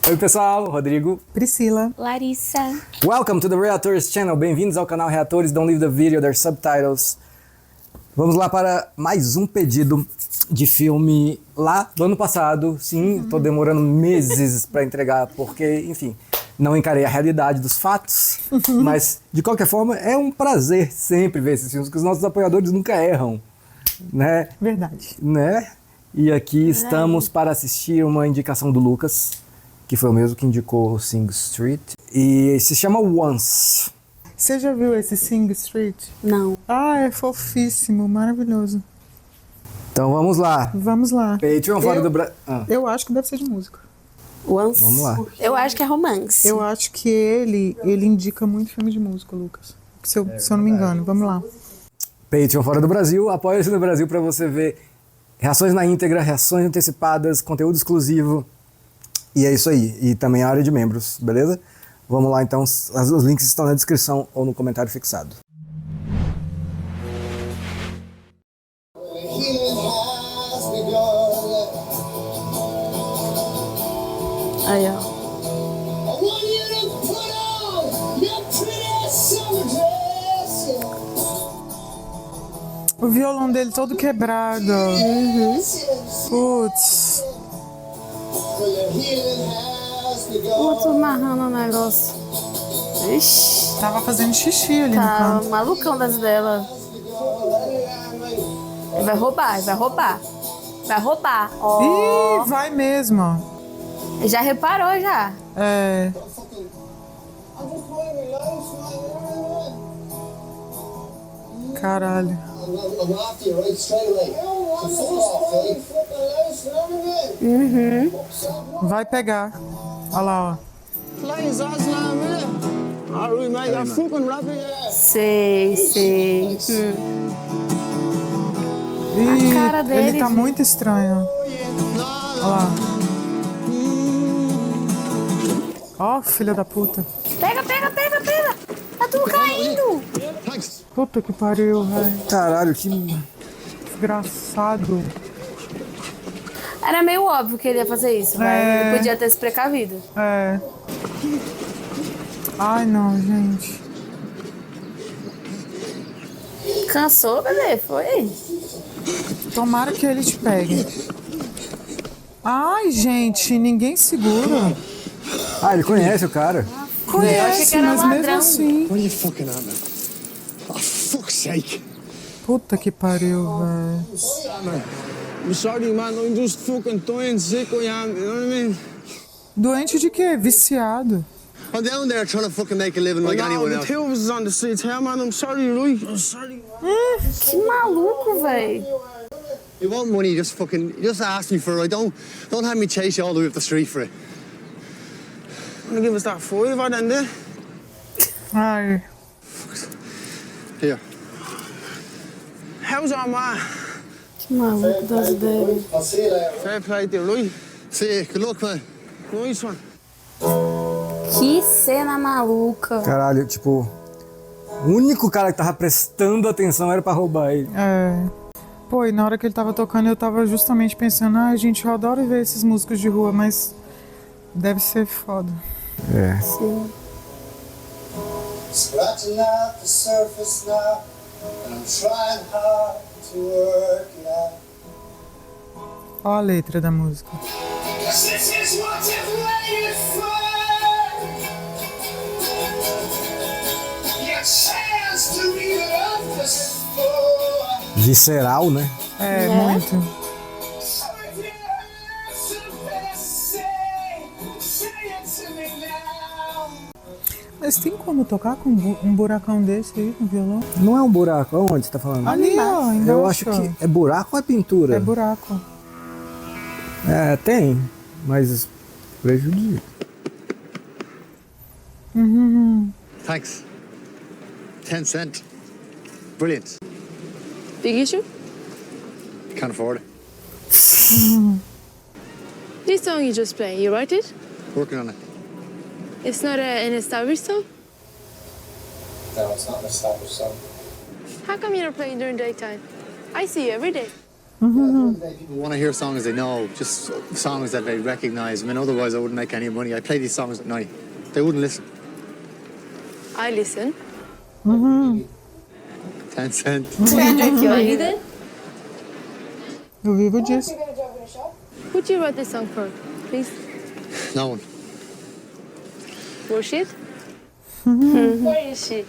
Oi pessoal, Rodrigo, Priscila, Larissa. welcome to the Reators Channel, bem-vindos ao canal Reatores, don't leave the video, there's subtitles. Vamos lá para mais um pedido de filme lá do ano passado. Sim, tô demorando meses para entregar, porque, enfim, não encarei a realidade dos fatos, mas de qualquer forma é um prazer sempre ver esses filmes, porque os nossos apoiadores nunca erram, né? verdade. Né? E aqui estamos para assistir uma indicação do Lucas, que foi o mesmo que indicou Sing Street, e se chama Once. Você já viu esse Sing Street? Não. Ah, é fofíssimo, maravilhoso. Então vamos lá. Vamos lá. Patreon fora do Brasil. Eu acho que deve ser de música. Once. Vamos lá. Eu acho que é romance. Eu acho que ele indica muito filme de música, Lucas. Se eu não me engano. Vamos lá. Patreon fora do Brasil, apoia-se no Brasil para você ver reações na íntegra, reações antecipadas, conteúdo exclusivo. E é isso aí. E também a área de membros, beleza? Vamos lá então, os links estão na descrição ou no comentário fixado. Aí, ó. O violão dele todo quebrado. Putz. O outro narrando o negócio. Ixi. Tava fazendo xixi ali no Tá canto. malucão das dela. Ele vai roubar, ele vai roubar. Vai roubar. Ó. Ih, vai mesmo. Já reparou, já. É. Caralho. Vai pegar. Olha lá, ó. Sei, sei. Ih, A cara dele, ele tá gente. muito estranho. Olha lá. Ó, filha da puta. Pega, pega, pega, pega. Tá tudo caindo. Puta que pariu, velho. Caralho, que... Desgraçado. Era meio óbvio que ele ia fazer isso, velho. É. Ele podia ter se precavido. É. Ai, não, gente. Cansou, bebê? Foi? Tomara que ele te pegue. Ai, gente, ninguém segura. Ah, ele conhece o cara. Eu achei Conhece, que era mas mesmo ladrão. assim. What are you fucking at, man? Oh, fuck's sake. Puta que pariu, velho. I'm sorry, man. I'm just fucking dying sick. I am. You know what I mean? Doente de quê? Viciado. I'm down there trying to fucking make a living like anyone else. The two of us is on the streets here, man. I'm sorry, right? I'm sorry. Que maluco, velho. You want money? Just ask me for it. Don't have me chase you all the way up the street for it. Wanna give us that $5 then, there? Ai. Here. How's our man? Que maluco das ideias. I'll see you later. Fair play to you, right? See you. Good luck, man. Nice one. Que cena maluca. Caralho, tipo... O único cara que tava prestando atenção era pra roubar ele. É. Pô, e na hora que ele tava tocando, eu tava justamente pensando, ai, gente, eu adoro ver esses músicos de rua, mas deve ser foda. É. Sim. Scratching at the surface now, and I'm trying hard to work it out. Ó a letra da música. This is what I've waited for. Your chance to read it up this for. Visceral, né? É, Né? muito. So if you have something to say it to me now. Mas tem como tocar com um buracão desse aí no violão? Não é um buraco, onde você tá falando? Ali, ó, embaixo. Eu acho que é buraco ou é pintura? É buraco. É, tem, mas prejudica. Thanks. 10 cents. Brilliant. Big issue? Can't afford it. This song you just played, you write it? Working on it. It's not an established song? No, it's not an established song. How come you're not playing during daytime? I see you every day. People want to hear songs they know, just songs that they recognize. I mean, otherwise I wouldn't make any money. I play these songs at night. They wouldn't listen. I listen. 10 cent. Are you then? Eu vivo disso. Who did you write this song for? Please. No one. Rashid? Where is she?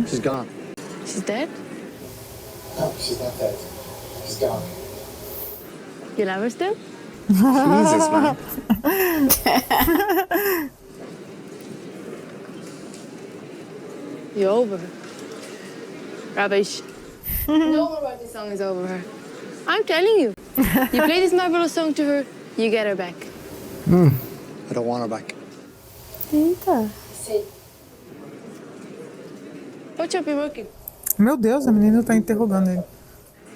She's gone. She's dead? No, she's not dead. She's gone. You love her still? Jesus, man. You're over her. Rubbish. No one wrote this song is over her. I'm telling you. You play this marvelous song to her, you get her back. I don't want her back. Eita. What job you working? Meu Deus, a menina tá interrogando ele.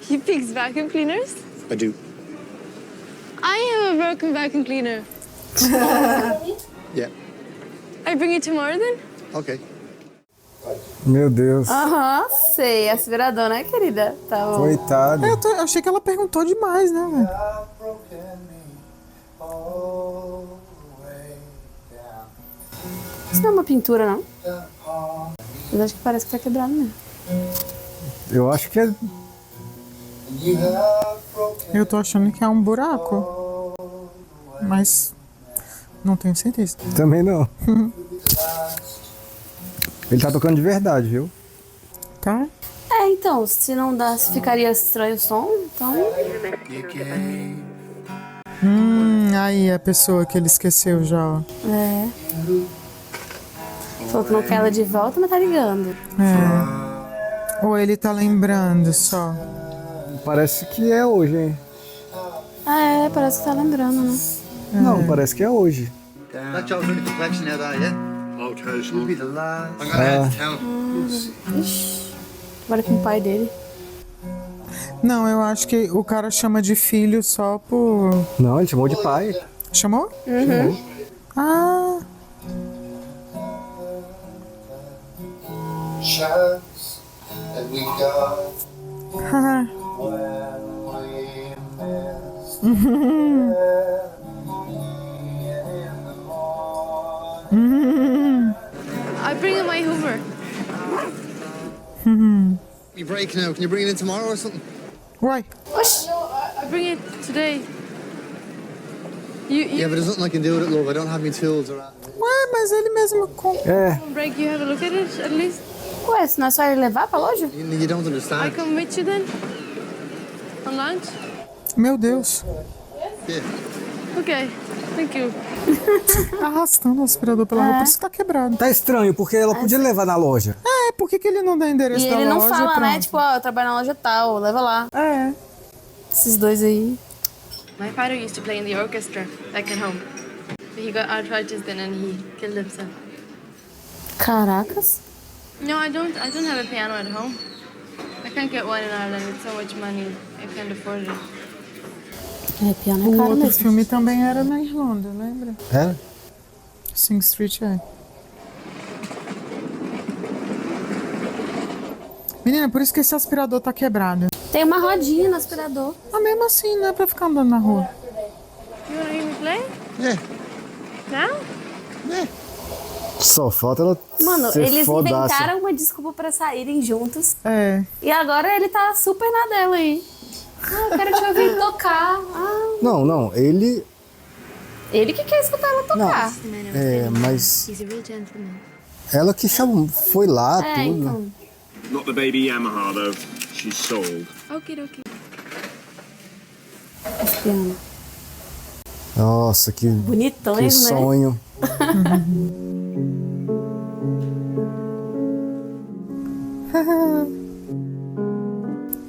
He picks vacuum cleaners? I do. I have a broken vacuum cleaner. Yeah. I bring it tomorrow then? Okay. Meu Deus. Aham, sei. Aspirador, né, querida? Tá bom. Coitado. Eu achei que ela perguntou demais, né, velho? Isso não é uma pintura, não? Mas acho que parece que tá quebrado mesmo. Eu acho que é. Eu tô achando que é um buraco. Mas não tenho certeza. Também não. Ele tá tocando de verdade, viu? Tá? É, então, se não dá, se ficaria estranho o som, então... Aí a pessoa que ele esqueceu já, ó. É. Falou que não quer ela de volta, mas tá ligando. É. Ou ele tá lembrando só. Parece que é hoje, hein? Ah, é, parece que tá lembrando, né? Não, parece que é hoje. That joke's really complexion now, that, yeah? Oh, You'll be the last. I'm gonna head to town. Ixi, agora com o pai dele. Não, eu acho que o cara chama de filho só por... Não, ele chamou de pai. Chamou? Uhum. Ah, Chance that we got haha. when we missed. I bring in my Hoover. You break now. Can you bring it in tomorrow or something? Uai, I bring it today. You Yeah, but there's nothing I can do with it, love. I don't have any tools or anything. ué, mas ele mesmo com... É, break, you have a look at it at least. Ué, se não é só ele levar pra loja? You don't I understand. come with you then. On lunch? Meu Deus. Yeah. Okay, thank you. Arrastando o aspirador pela rua, por isso que tá quebrado. tá estranho, porque ela podia levar na loja. É, por que ele não dá endereço E da ele loja? não fala, pronto? né? Tipo, ó, eu trabalho na loja tal, leva lá. É. Esses dois aí. My father used to play in the orchestra back at home. He got arthritis then and he killed himself. Caracas. No, I don't have a piano at home. I can't get one in Ireland. It's so much money. I can't afford it. É, piano é O caro outro mesmo. filme também era na Irlanda, lembra? É? Sing Street é. Menina, por isso que esse aspirador tá quebrado. Tem uma rodinha no aspirador. Mas mesmo assim, não é pra ficar andando na rua. You wanna hear me play? Yeah. Now? Só falta ela Mano, ser eles fodaça. inventaram uma desculpa pra saírem juntos. É. E agora ele tá super na dela aí. Ah, eu quero te ouvir tocar. Ah, Não, ele... ele que quer escutar ela tocar. É, mas He's a real gentleman. ela que chamou, foi lá, É, tudo. então. Not the baby Yamaha, though. She's sold. Okay, okay. Piano. Nossa, que Bonitões, né? sonho.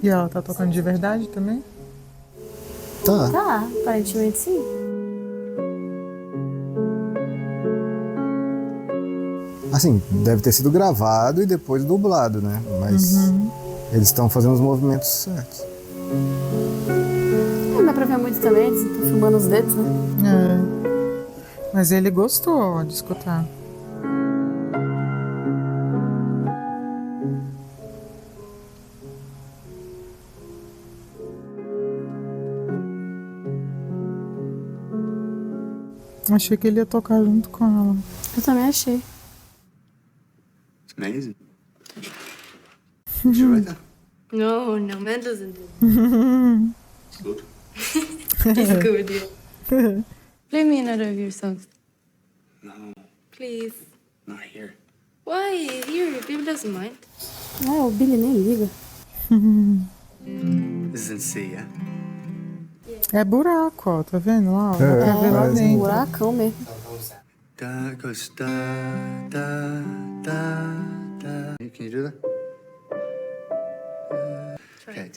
E ela tá tocando de verdade também? Tá. Tá, aparentemente sim. Assim, deve ter sido gravado e depois dublado, né? Mas eles estão fazendo os movimentos certos. Não dá pra ver muito também, eles estão filmando os dedos, né? É. Mas ele gostou, ó, de escutar. Achei que ele ia tocar junto com ela. Eu também achei. It's amazing. Did you write that? No, Mendelssohn did. It's good. It's good, yeah. Play me another of your songs. No, Please. not here. Why? Here, people doesn't mind. É, o Billy nem liga. This is in C, yeah? É buraco, ó. Tá vendo lá? Ó, dá pra ver lá Um dentro. buracão mesmo. Da goes da da da da. Can you do that? Okay.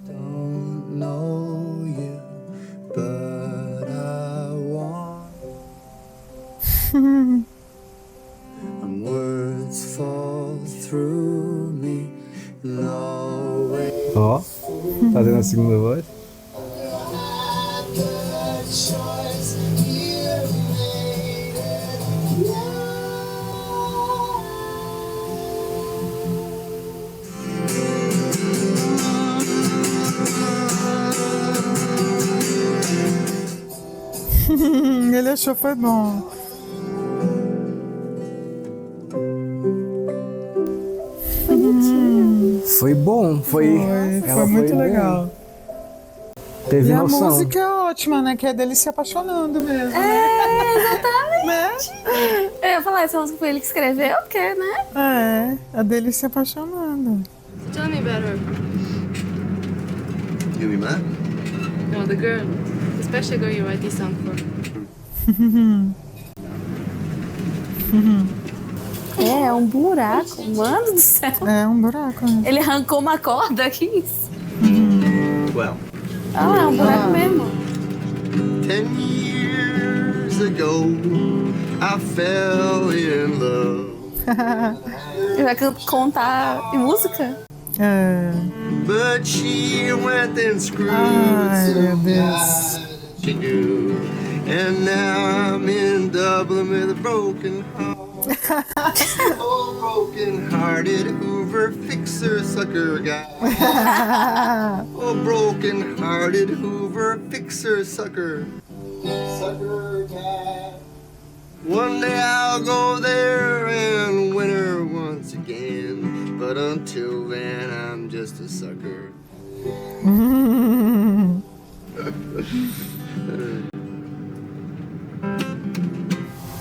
Don't know you, but I want. And words fall through me, no way. Ó, fazendo a segunda voz. Ele achou foi bom. Foi bom, foi Muito bem. legal. Teve E a noção. música é ótima, né? Que é dele se apaixonando mesmo. É, exatamente. Eu ia falar, essa música foi ele que escreveu, porque, né? É, a dele se apaixonando. Tell me about her. You be mad? No, the girl. The special girl you write this song for. É um buraco, mano do céu. É um buraco, né? Ele arrancou uma corda, que isso? Well, Ah, é um buraco mesmo. 10 years ago, I fell in love. Ele vai contar em música? É. But she went and screwed Ai, meu some Deus. guy she knew. And now I'm in Dublin with a broken heart. Oh, broken-hearted Hoover fixer sucker guy. Oh, broken-hearted Hoover fixer sucker. Sucker cat. One day I'll go there and win her once again. But until then, I'm just a sucker.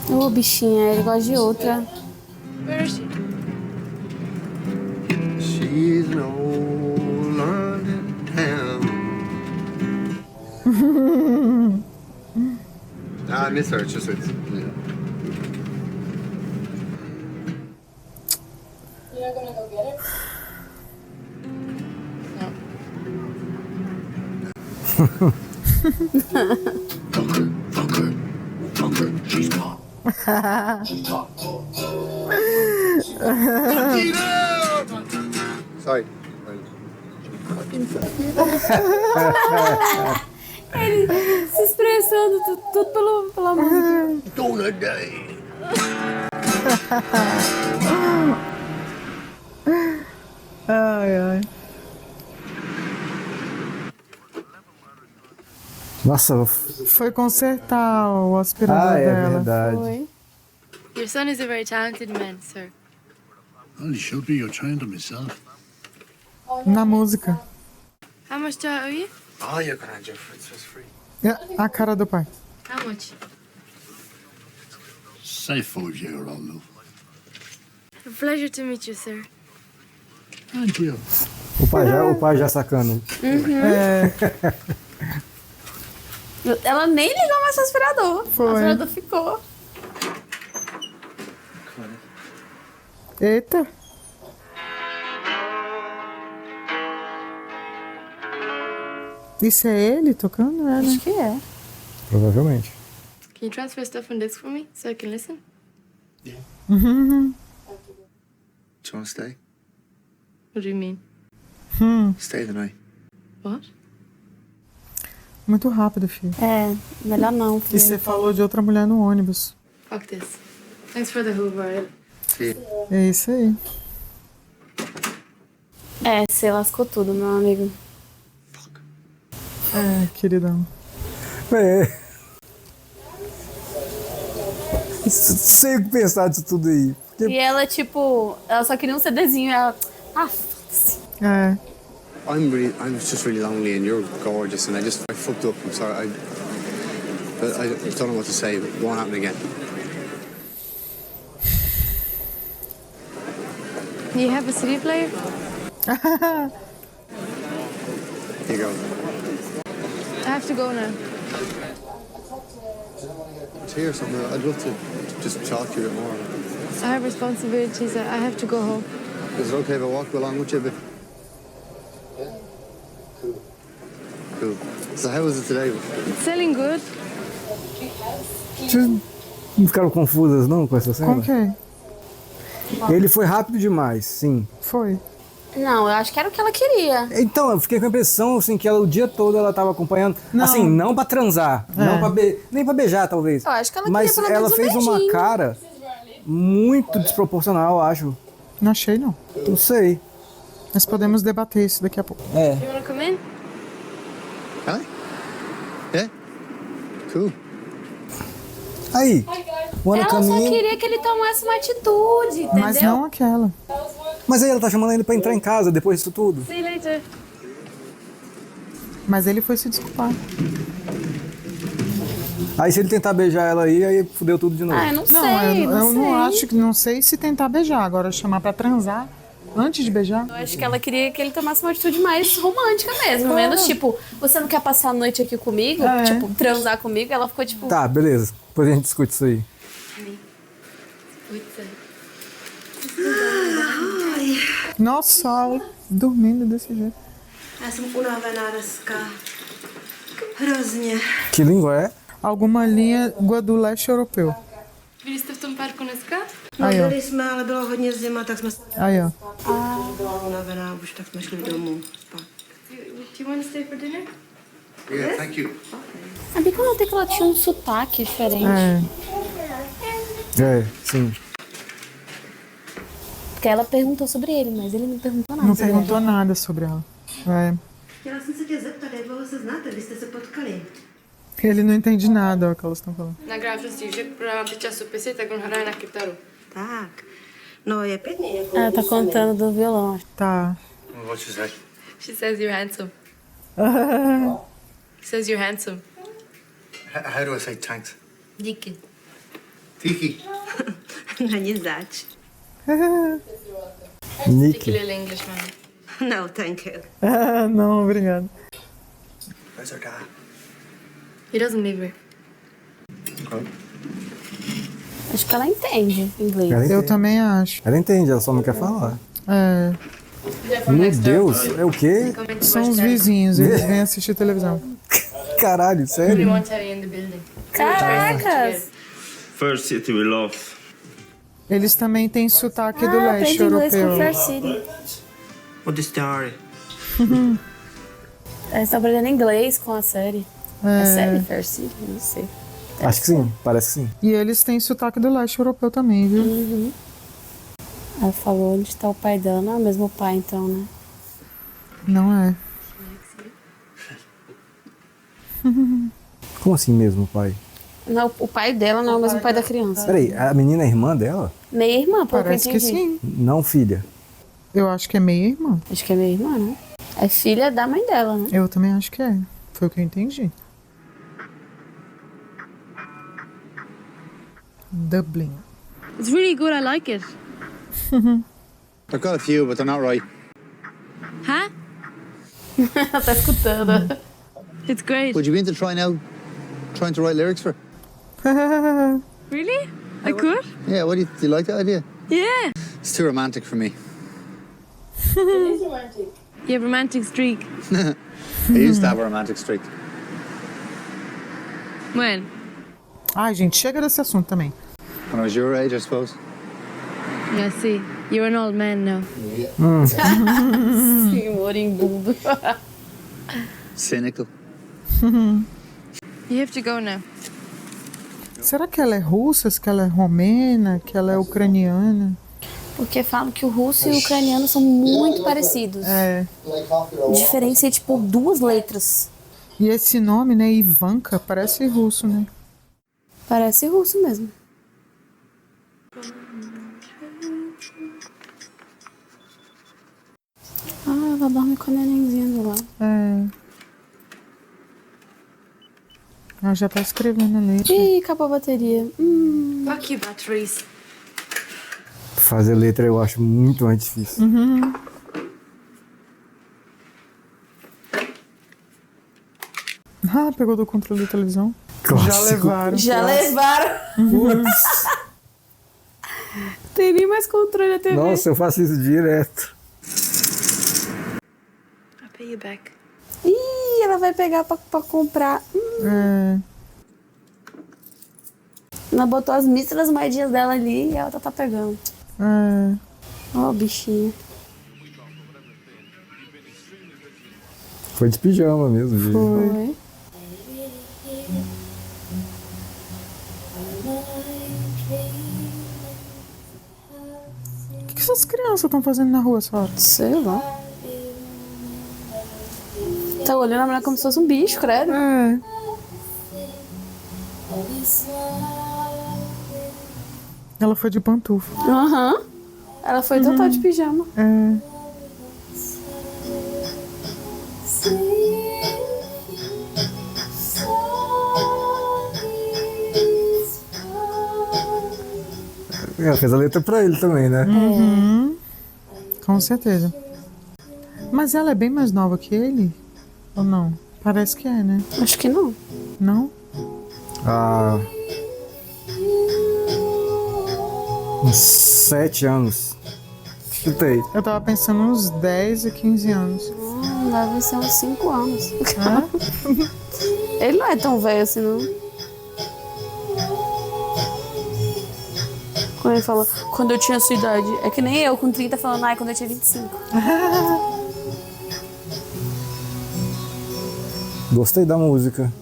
Ô, bichinha, ele gosta de outra. Where is she? She's an old London town. I miss her. It's just it's. You're not gonna go get her? Fucker, she's gone. Sorry. Ele se expressando tudo pela música. Donut day. Ai, ai. Nossa, Foi consertar o aspirador é dela. verdade. Foi. Your son is a very talented man, sir. Well, he should be. You're trying to myself. Na música. How much do I owe you? Oh, you're gonna do it. It's free. A cara do pai. How much? Say €4, love. A pleasure to meet you, sir. And you. O pai já sacando. É, Ela nem ligou mais pro aspirador. Foi. O aspirador ficou. eita. Isso é ele tocando, né? Acho que é. Provavelmente. Can you transfer stuff on disc for me so I can listen? Do you want to stay? What do you mean? Stay the night. What? Muito rápido, filho. É, melhor não, E filho. você falou de outra mulher no ônibus. Fuck this. Thanks for the Hoover. See. É isso aí. É, você lascou tudo, meu amigo. É, queridão. É. Sei o que pensar disso tudo aí. E ela, tipo, ela só queria um CDzinho. Ela, foda-se. É. I'm just really lonely and you're gorgeous and I fucked up. I'm sorry. I don't know what to say. It won't happen again. You have a CD player? Here you go. I have to go now. It's here somewhere. I'd love to just talk to you a bit more. I have responsibilities. I have to go home. Is it okay if I walk along with you a bit? Cool. So how was it today? It's selling good. Vocês não ficaram confusas não com essa cena? Com quem? Ele foi rápido demais, sim. Foi. Não, eu acho que era o que ela queria. Então, eu fiquei com a impressão assim, que ela o dia todo ela tava acompanhando. Não. Assim, não pra transar, não pra nem pra beijar, talvez. Eu acho que ela Mas queria pelo ela menos um fez uma beijinho. cara muito desproporcional, eu acho. Não achei, não. Não sei. Mas podemos debater isso daqui a pouco. É. You wanna come in? Can I? Yeah? Cool. Aí, Wanna Ela come só in? queria que ele tomasse uma atitude, entendeu? Mas não aquela. Mas aí ela tá chamando ele pra entrar em casa depois disso tudo. See you later. Mas ele foi se desculpar. Aí se ele tentar beijar ela aí fudeu tudo de novo. Ah, eu não sei, eu não sei. não acho que. Não sei se tentar beijar. Agora chamar pra transar antes de beijar. Eu acho que ela queria que ele tomasse uma atitude mais romântica mesmo. Menos tipo, você não quer passar a noite aqui comigo? É. Tipo, transar comigo? Ela ficou tipo. Tá, beleza. Depois a gente discute isso aí. Nossa, Sol, dormindo desse jeito. Já jsem unavená dneska. Hrozně. Que língua é? Alguma língua do leste europeu. Byli jste v tom parku dneska? No, A jo. byli jsme, ale bylo hodně zima, tak jsme Aí, ó. byla unavená už, tak jsme šli domů spát. Do you want to stay for dinner? Yeah, thank you. Sabia que eu notei que ela tinha um sotaque diferente? É. É, sim. Porque ela perguntou sobre ele, mas ele não perguntou nada. Não sobre perguntou ela. nada sobre ela. É. Chtěla jsem se tě zeptat, jak dlouho se znáte, vy jste se potkali. Ele não entende nada o que elas estão falando. Nagrál jsem si, že prodávám ty časopisy, tak on hraje na kytaru. Tak. No, je pěkný, jako Ela tá contando do violão. Tá. What'd she say? She says you're handsome. She says you're handsome. How do I say thanks? Díky. Tiki. Není zač. Díky, little Englishman. No, thank you. Não, obrigado. Where's our dad? He doesn't live here. Okay. Acho que ela entende inglês. Ela Eu entende. também acho. Ela entende, ela só não quer falar. É. Meu Deus, é o quê? São os vizinhos, eles vêm assistir televisão. Caralho, sério? Everyone telling in the building. Caracas! First city we love. Eles também têm sotaque do leste aprende inglês europeu. com Fair City. What the story? Eles estão aprendendo inglês com a série. É série Fair City? Não sei. Acho que sim, parece que sim. E eles têm sotaque do leste europeu também, viu? Ela falou onde tá o pai dela. Não é o mesmo pai, então, né? Não é. Como assim mesmo, pai? Não, o pai dela não é o mesmo pai da criança. Peraí, a menina é irmã dela? Meia irmã, pelo Parece que eu que entendi. sim. Não filha. Eu acho que é meia irmã. Acho que é meia irmã, né? É filha da mãe dela, né? Eu também acho que é. Foi o que eu entendi. Dublin. It's really good, I like it. I've got a few, but they're not right. Huh? Ela tá escutando. It's great. Would you be into trying to write lyrics for? Really? I could? Yeah, do you like that idea? Yeah. It's too romantic for me. You have a romantic streak. I used to have a romantic streak. When? Ai, gente, chega desse assunto também. When I was your age, I suppose. Yeah, see, you're an old man now. Sim, moribundo. Cynical. You have to go now. Será que ela é russa? Que ela é romena? Que ela é ucraniana? Porque falam que o russo e o ucraniano são muito parecidos. É. A diferença é tipo 2 letras. E esse nome, né, Ivanka, parece russo, né? Parece russo mesmo. Ah, ela dorme com a nenenzinha do lado. Ela já tá escrevendo a letra. Ih, acabou a bateria. Fuck you, batteries. Fazer letra eu acho muito mais difícil. Ah, pegou do controle da televisão. Clássico. Já levaram. Já levaram. Tem nem mais controle da TV. Nossa, eu faço isso direto. I'll pay you back. Ih, ela vai pegar pra comprar. Ela botou as míseras moedinhas dela ali e ela tá pegando. Ó, bichinha. Foi de pijama mesmo, gente. Foi. O que essas crianças estão fazendo na rua essa hora? Sei lá. Tá olhando a mulher como se fosse um bicho, credo. Ela foi de pantufa. Aham. Ela foi total de pijama. Ela fez a letra pra ele também, né? Com certeza. Mas ela é bem mais nova que ele? Ou não? Parece que é, né? Acho que não. Não? Ah, uns 7 anos. Chutei. Eu tava pensando uns 10 e 15 anos. Deve ser uns 5 anos. Ele não é tão velho assim, não. Quando ele falou, quando eu tinha a sua idade. É que nem eu, com 30, falando, ai, quando eu tinha 25. Gostei da música.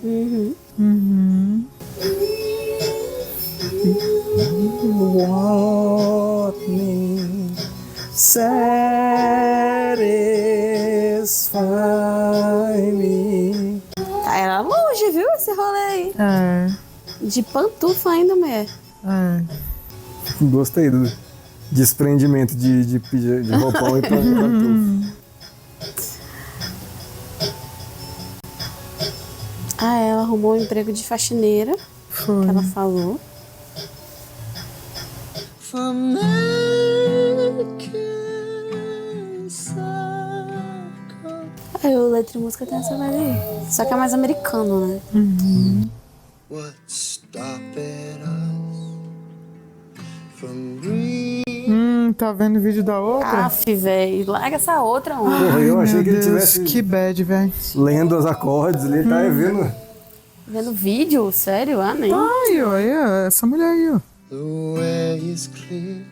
Want me satisfy me. Tá, era longe, viu, esse rolê aí. De pantufa ainda, mulher. Gostei do desprendimento de roupão e pantufa. Ah, ela arrumou um emprego de faxineira. Foi. Que ela falou. Aí o letra e música tem essa vibe aí. Só que é mais americano, né? What's stopping us from breathing? Tá vendo o vídeo da outra? Aff, velho. Larga essa outra, homem. Porra, eu achei Meu que ele Deus, tivesse que bad, velho. lendo os acordes ali, ele tá vendo. Vendo vídeo? Sério? Ah, nem. Ai, olha, essa mulher aí, ó. The way is clear.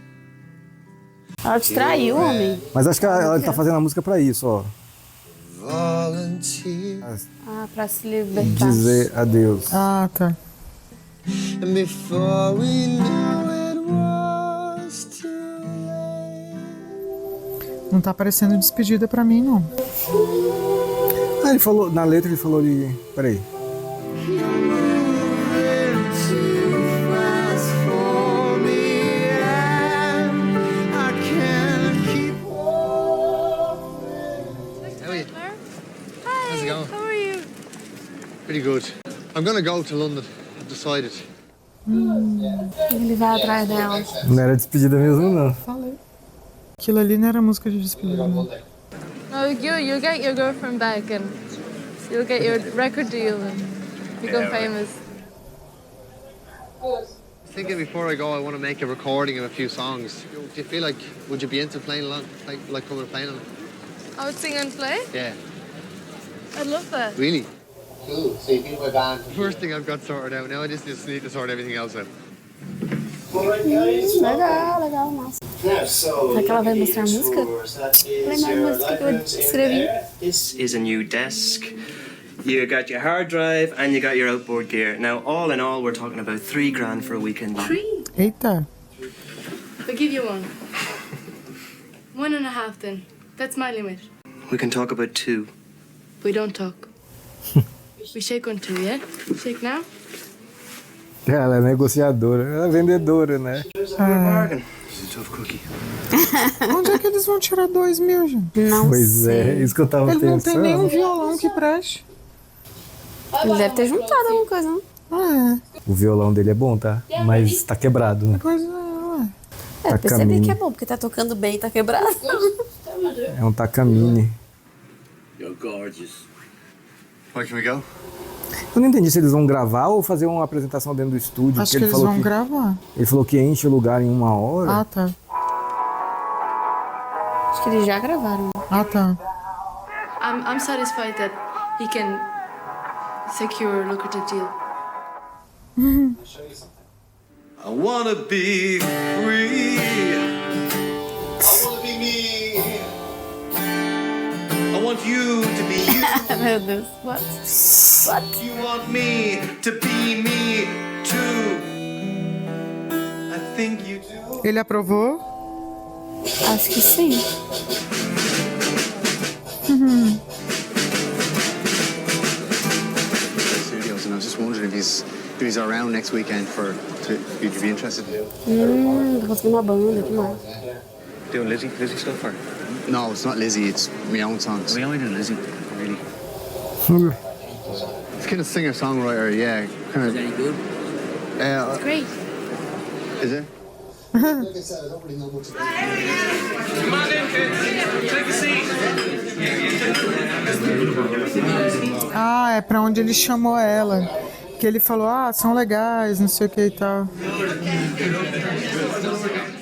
Ela distraiu, homem. Mas acho que ela tá fazendo a música pra isso, ó. Volunteer. Ah, pra se libertar. Dizer adeus. Ah, tá. And before we knew it was too late. Não tá parecendo despedida pra mim, não. Ah, ele falou, na letra ele falou ali. Peraí. How's it going? How are you? Pretty good. I'm gonna go to London. I've decided. Ele vai atrás dela. Não era despedida mesmo, não. Falei. Aquilo ali não era música de despedida, não. No, you'll get your girlfriend back and you'll get your record deal and become famous. Thinking before I go, I want to make a recording of a few songs. Do you feel like, would you be into playing along, like coming and playing on it? I would sing and play? Yeah. I'd love that. Really? Cool. So you think my band? First thing I've got sorted out now, I just need to sort everything else out. Alright, guys. Legal, legal, massa. Yeah, so Será que ela vai mostrar a música? Lembra a música que eu escrevi. This is a new desk. You got your hard drive and you got your outboard gear. Now, all in all, we're talking about $3,000 for a weekend. Eita. I'll give you one. 1.5 then. That's my limit. We can talk about 2. We don't talk. We shake on 2, yeah? Shake now? Ela é negociadora, ela é vendedora, né? Onde é que eles vão tirar 2 mil, gente? Não Pois sei. é, isso que eu tava Ele pensando. não tem nenhum violão que preste. Ele deve ter juntado alguma coisa, não? O violão dele é bom, tá? Mas tá quebrado, né? Pois é, ué. Eu percebi Takamine. que é bom, porque tá tocando bem e tá quebrado. É um Takamine. You're gorgeous. Where can we go? Eu não entendi se eles vão gravar ou fazer uma apresentação dentro do estúdio. Acho porque que ele eles falou vão gravar. Ele falou que enche o lugar em 1 hora. Ah, tá. Acho que eles já gravaram. Ah, tá. I'm satisfied that he can secure a lucrative deal. I wanna be free. I wanna be me. I want you to be you. Meu Deus, what? You want me to be me too. I think you do. Ele aprovou? Acho que sim. Studios, and I was just wondering if he's around next weekend would you be interested? Tá conseguindo uma banda, que mais? Doing Lizzie stuff or? No, it's not Lizzie, it's my own songs. We only do Lizzie, really. It's kind of singer-songwriter, yeah. Kind of. Is that good? Great. Is it? Like I said, I don't really know much about it. Come on in, kids. Take a seat. Ah, é pra onde ele chamou ela. Que ele falou, são legais, não sei o que e tal.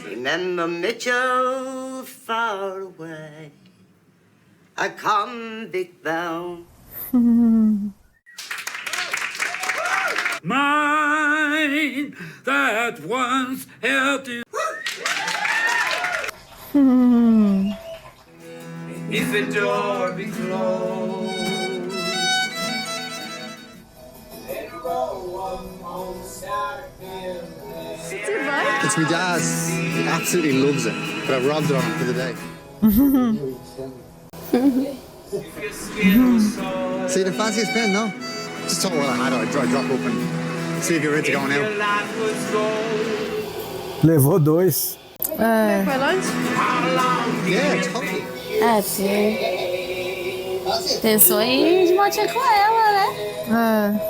Remember Mitchell far away, a convict bound. Mine that once held you. If the door be closed. It's my dad. He absolutely loves it, but I've robbed it on him for the day. See the fanciest pen, no? Just thought while I had it, I'd drop up and see if you're ready to go now. Levou 2. É. For lunch? Yeah, totally. Pensou em ir de motinha com ela, né?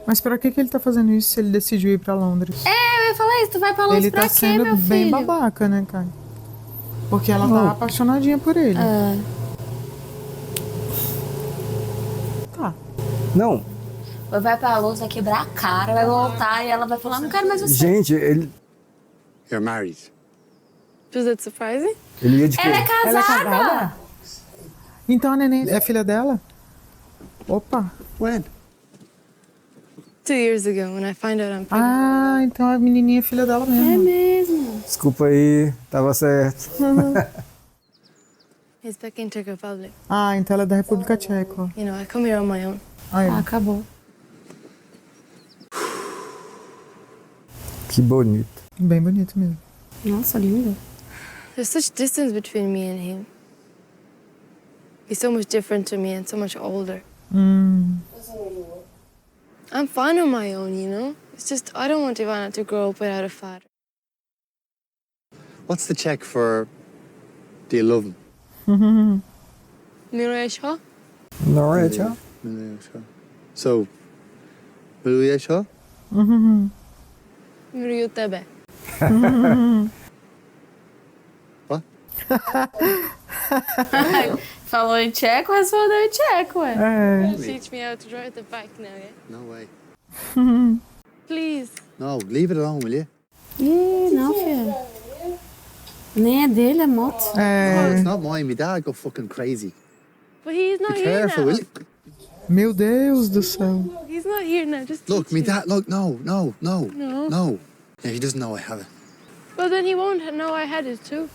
Mas pra que ele tá fazendo isso se ele decidiu ir pra Londres? Eu ia falar isso, tu vai pra Londres Ele pra tá quê, sendo meu bem filho? babaca, né, cara? Porque ela tá apaixonadinha por ele. Tá. Não. Vai pra Londres, vai quebrar a cara, vai voltar e ela vai falar, não quero mais você. Gente, ele... You're married. Was it surprising? Ele ia de quê? Ela é casada? Ela é casada? Então a neném é filha dela? Opa. When? 2 years ago, when I find out I'm pregnant. Ah, então a menininha é filha dela mesmo. É mesmo. Desculpa aí, tava certo. He's back in Czech Republic. Ah, então ela é da República Tcheca. You know, I come here on my own. Acabou. Que bonito. Bem bonito mesmo. Nossa, lindo. There's such distance between me and him. He's so much different to me and so much older. I'm fine on my own, you know? It's just, I don't want Ivana to grow up without a father. What's the check for Do You Love Him? Miroya Shah? Não é, tchau. So, Miroya Shah? Miroya Tebe. What? Falou em tcheco, respondeu em tcheco, ué. Teach me how to drive the bike now, yeah? No way. Please. No, leave it alone, will you? Ih, não, filho. Nem é dele, é moto. No, it's not mine. My dad go fucking crazy. But he's not Be here careful, now. will you? Meu Deus do céu. He's not here now, just Look, teach me me. dad, look, no. No. Yeah, he doesn't know I have it. Well, then he won't know I had it too.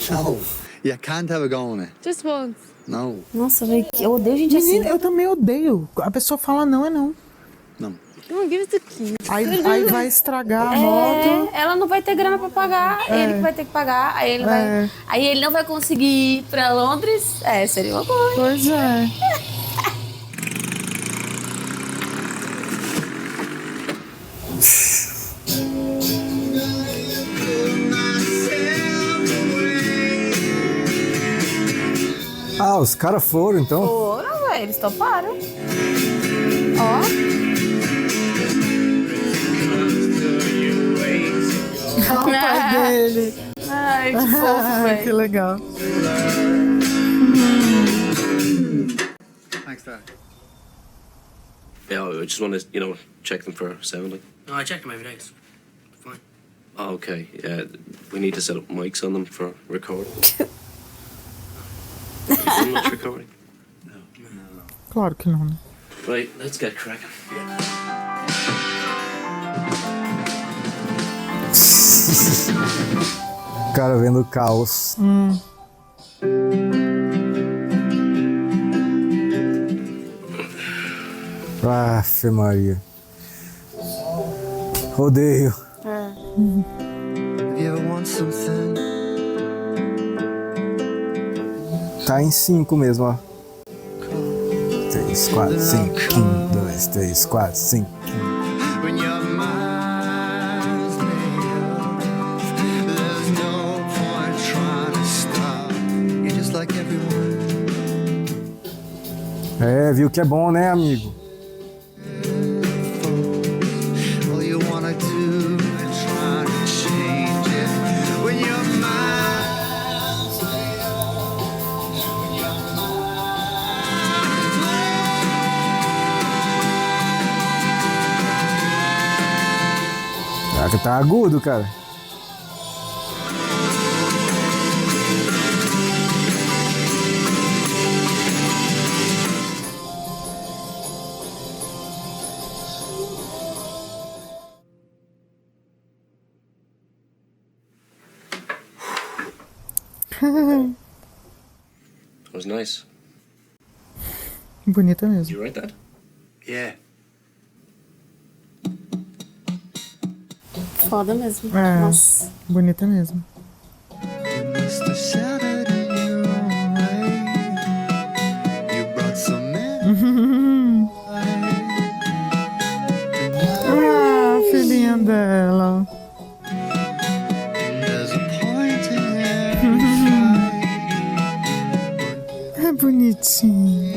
No, you can't have a go on it. Just once. No, Nossa, velho, eu odeio gente Menina, assim. eu também odeio. A pessoa fala não é não. no. Come on, give us the key. Aí vai estragar a moto. Ela não vai ter grana pra pagar, ele que vai ter que pagar, aí ele vai. Aí ele não vai conseguir ir pra Londres. Seria uma boa. Pois é. Ah, os caras foram, então? Foram, velho. Eles toparam. Ó. O pai dele. Ai, que fofo, velho. Que legal. Thanks, Dad. Yeah, I just want to, check them for sounding. No, I checked them every day. It's fine. Oh, okay, yeah. We need to set up mics on them for recording. Have you done much recording? Claro que não, né? Right, let's get cracking. O cara vendo o caos. Aff, Maria. Odeio. If you ever want something, Tá em 5 mesmo, ó. 3, 4, 5. 1, 2, 3, 4, 5. when your mind's made up, there's no point trying to stop. You're just like everyone. É, viu que é bom, né, amigo? All you wanna do is try to change it. When your mind's made up, when your Caraca, tá agudo, cara. That was nice. Bonita Did mesmo. you write that? Yeah. Foda mesmo. É, Nossa. bonita mesmo. You must have shattered in your own way. You brought some Ah, filhinha dela. There's a point in every fight. É bonitinho.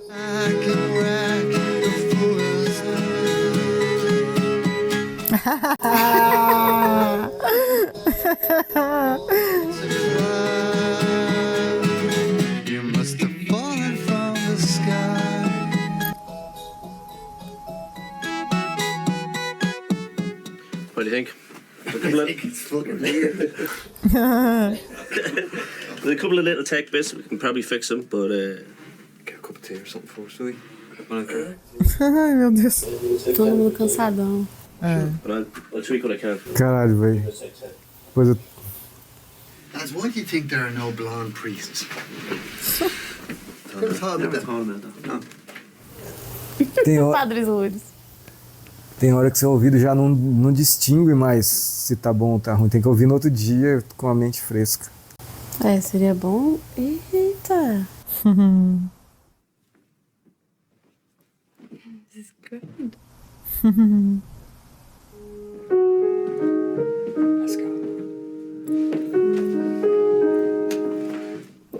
I can rack the fool's You must have fallen from the sky. What do you think? It's fucking weird. With a couple of little tech bits, we can probably fix them, but Get a cup of tea or something for us, will you? Okay. Ai, meu Deus. Todo mundo cansadão. É. but I'll tweak what I can. Caralho, velho. Depois eu... Lads, why do you think there are no blonde priests? Never thought about that. No. Padres loiros. Tem hora que seu ouvido já não distingue mais se tá bom ou tá ruim. Tem que ouvir no outro dia com a mente fresca. É, seria bom. Eita. This is good. Let's go.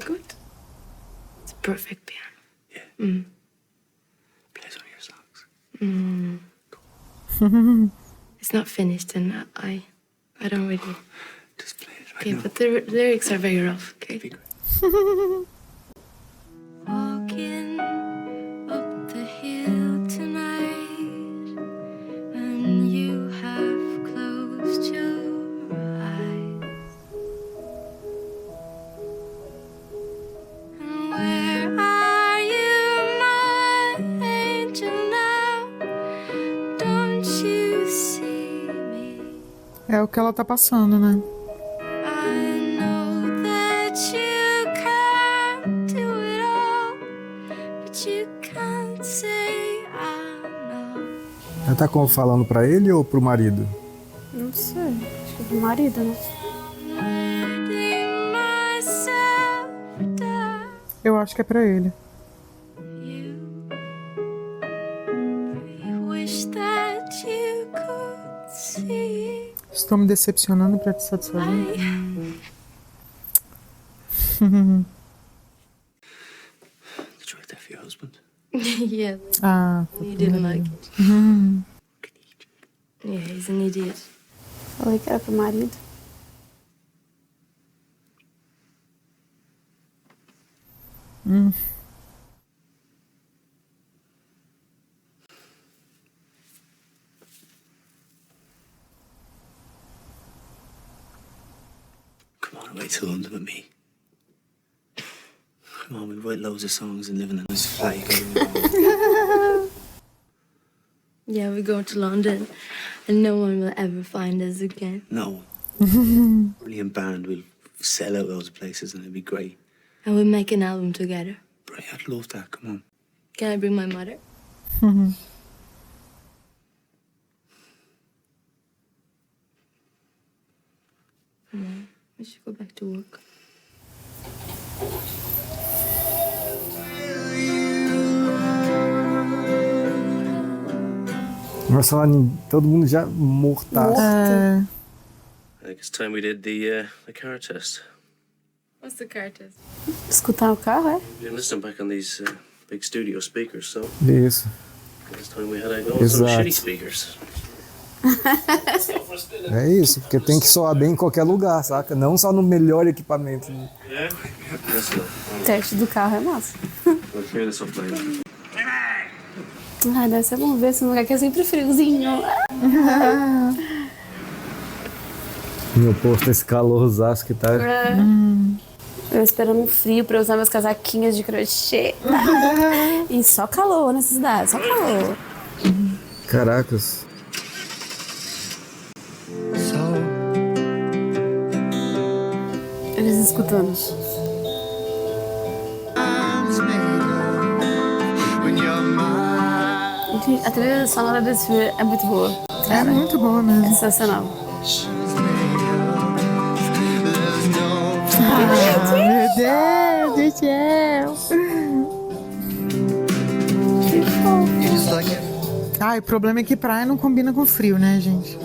Good. It's a perfect piano. Yeah. Play some of your songs. It's not finished, and I don't really. Just play it right Okay, now. but the lyrics are very rough. Okay. Be great. Walking up the hill tonight, and you have closed your eyes. And where are you, my angel now? Don't you see me? É o que ela tá passando, né? I know that you can't do it all, but you can't say I know. Ela tá falando pra ele ou pro marido? Não sei. Acho que é do marido, né? Letting myself down. Eu acho que é pra ele. You wish that you could Estou me decepcionando pra te satisfazer. Did you write that for your husband? Yeah. Ah, He didn't like it. Yeah, he's an idiot. Falei que era pro marido. Come on, away to London with me. Come on, we write loads of songs and live in a nice flat. Yeah, we're going to London, and no one will ever find us again. No. Brilliant band. We'll sell out loads of places and it'll be great. And we'll make an album together. Brilliant. I'd love that. Come on. Can I bring my mother? Come on, we should go back to work. Nossa, lá, todo mundo já mortaço. I think it's time we did the car test. What's the car test? Escutar o carro, é? We didn't listen back on these big studio speakers, so Isso. it's time we had to go on some Exato. shitty speakers. É isso, porque tem que soar bem em qualquer lugar, saca? Não só no melhor equipamento. Yeah? Let's go. O teste do carro é massa. We'll clear this up later. Ai, deve ser bom ver esse lugar que é sempre friozinho. Meu posto, esse calorzaço que tá. Eu esperando um frio pra usar meus casaquinhos de crochê. E só calor nessa cidade, só calor. Caracas. Eles escutando. A trilha sonora desse filme é muito boa. É muito boa mesmo. É sensacional. Meu Deus do céu. Ah, o problema é que praia não combina com frio, né, gente?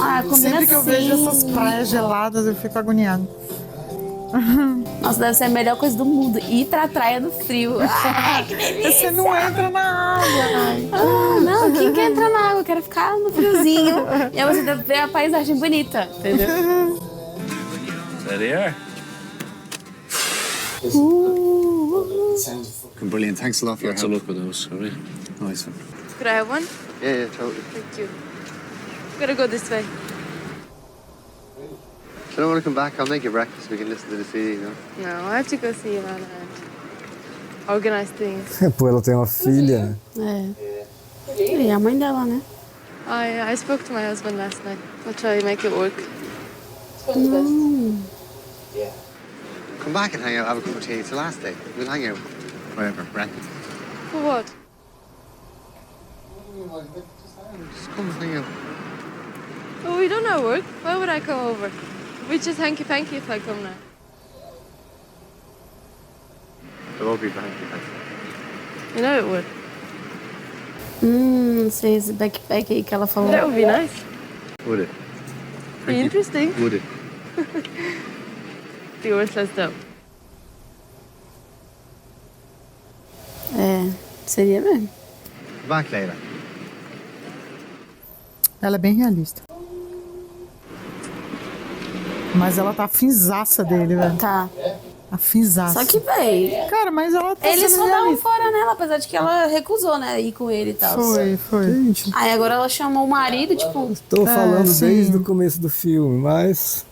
Ah, combina Sempre que eu sim. vejo essas praias geladas, eu fico agoniada. Nossa, deve ser a melhor coisa do mundo. Ir pra praia no frio. Ai, que delícia. Você não entra na água. Ah, não, quem quer entrar na água? Eu quero ficar no friozinho. E aí você deve ver a paisagem bonita, entendeu? There they are. Brilliant. Thanks a lot for your Lots of help. luck with those, all right? Nice one. Could I have one? Yeah, totally. Thank you. Gotta go this way. I don't want to come back. I'll make you breakfast. We can listen to the CD, you know? No, I have to go see Ivana and organize things. Pô, ela tem uma filha. É. E a mãe dela, né? I spoke to my husband last night. I'll try to make it work. Come back and hang out, have a cup of tea. It's the last day. We'll hang out. Wherever, breakfast. For what? Just come and hang out. Oh, we don't know work. Why would I come over? We just hanky-panky if I come now. It won't be for hanky-panky. You know it would. Sei, esse backpack aí que ela falou. That would be nice. Would it? Be interesting. Would it? Be worthless though. É, seria mesmo. Come back later. Ela é bem realista. Mas ela tá afinzaça dele, velho. Tá. Afinzaça. Só que, véi... Cara, mas ela tá Eles sendo só davam realista. fora nela, apesar de que ela recusou, né, ir com ele e tal. Foi. Gente. Aí agora ela chamou o marido, tipo... Tô falando sim. desde o começo do filme, mas.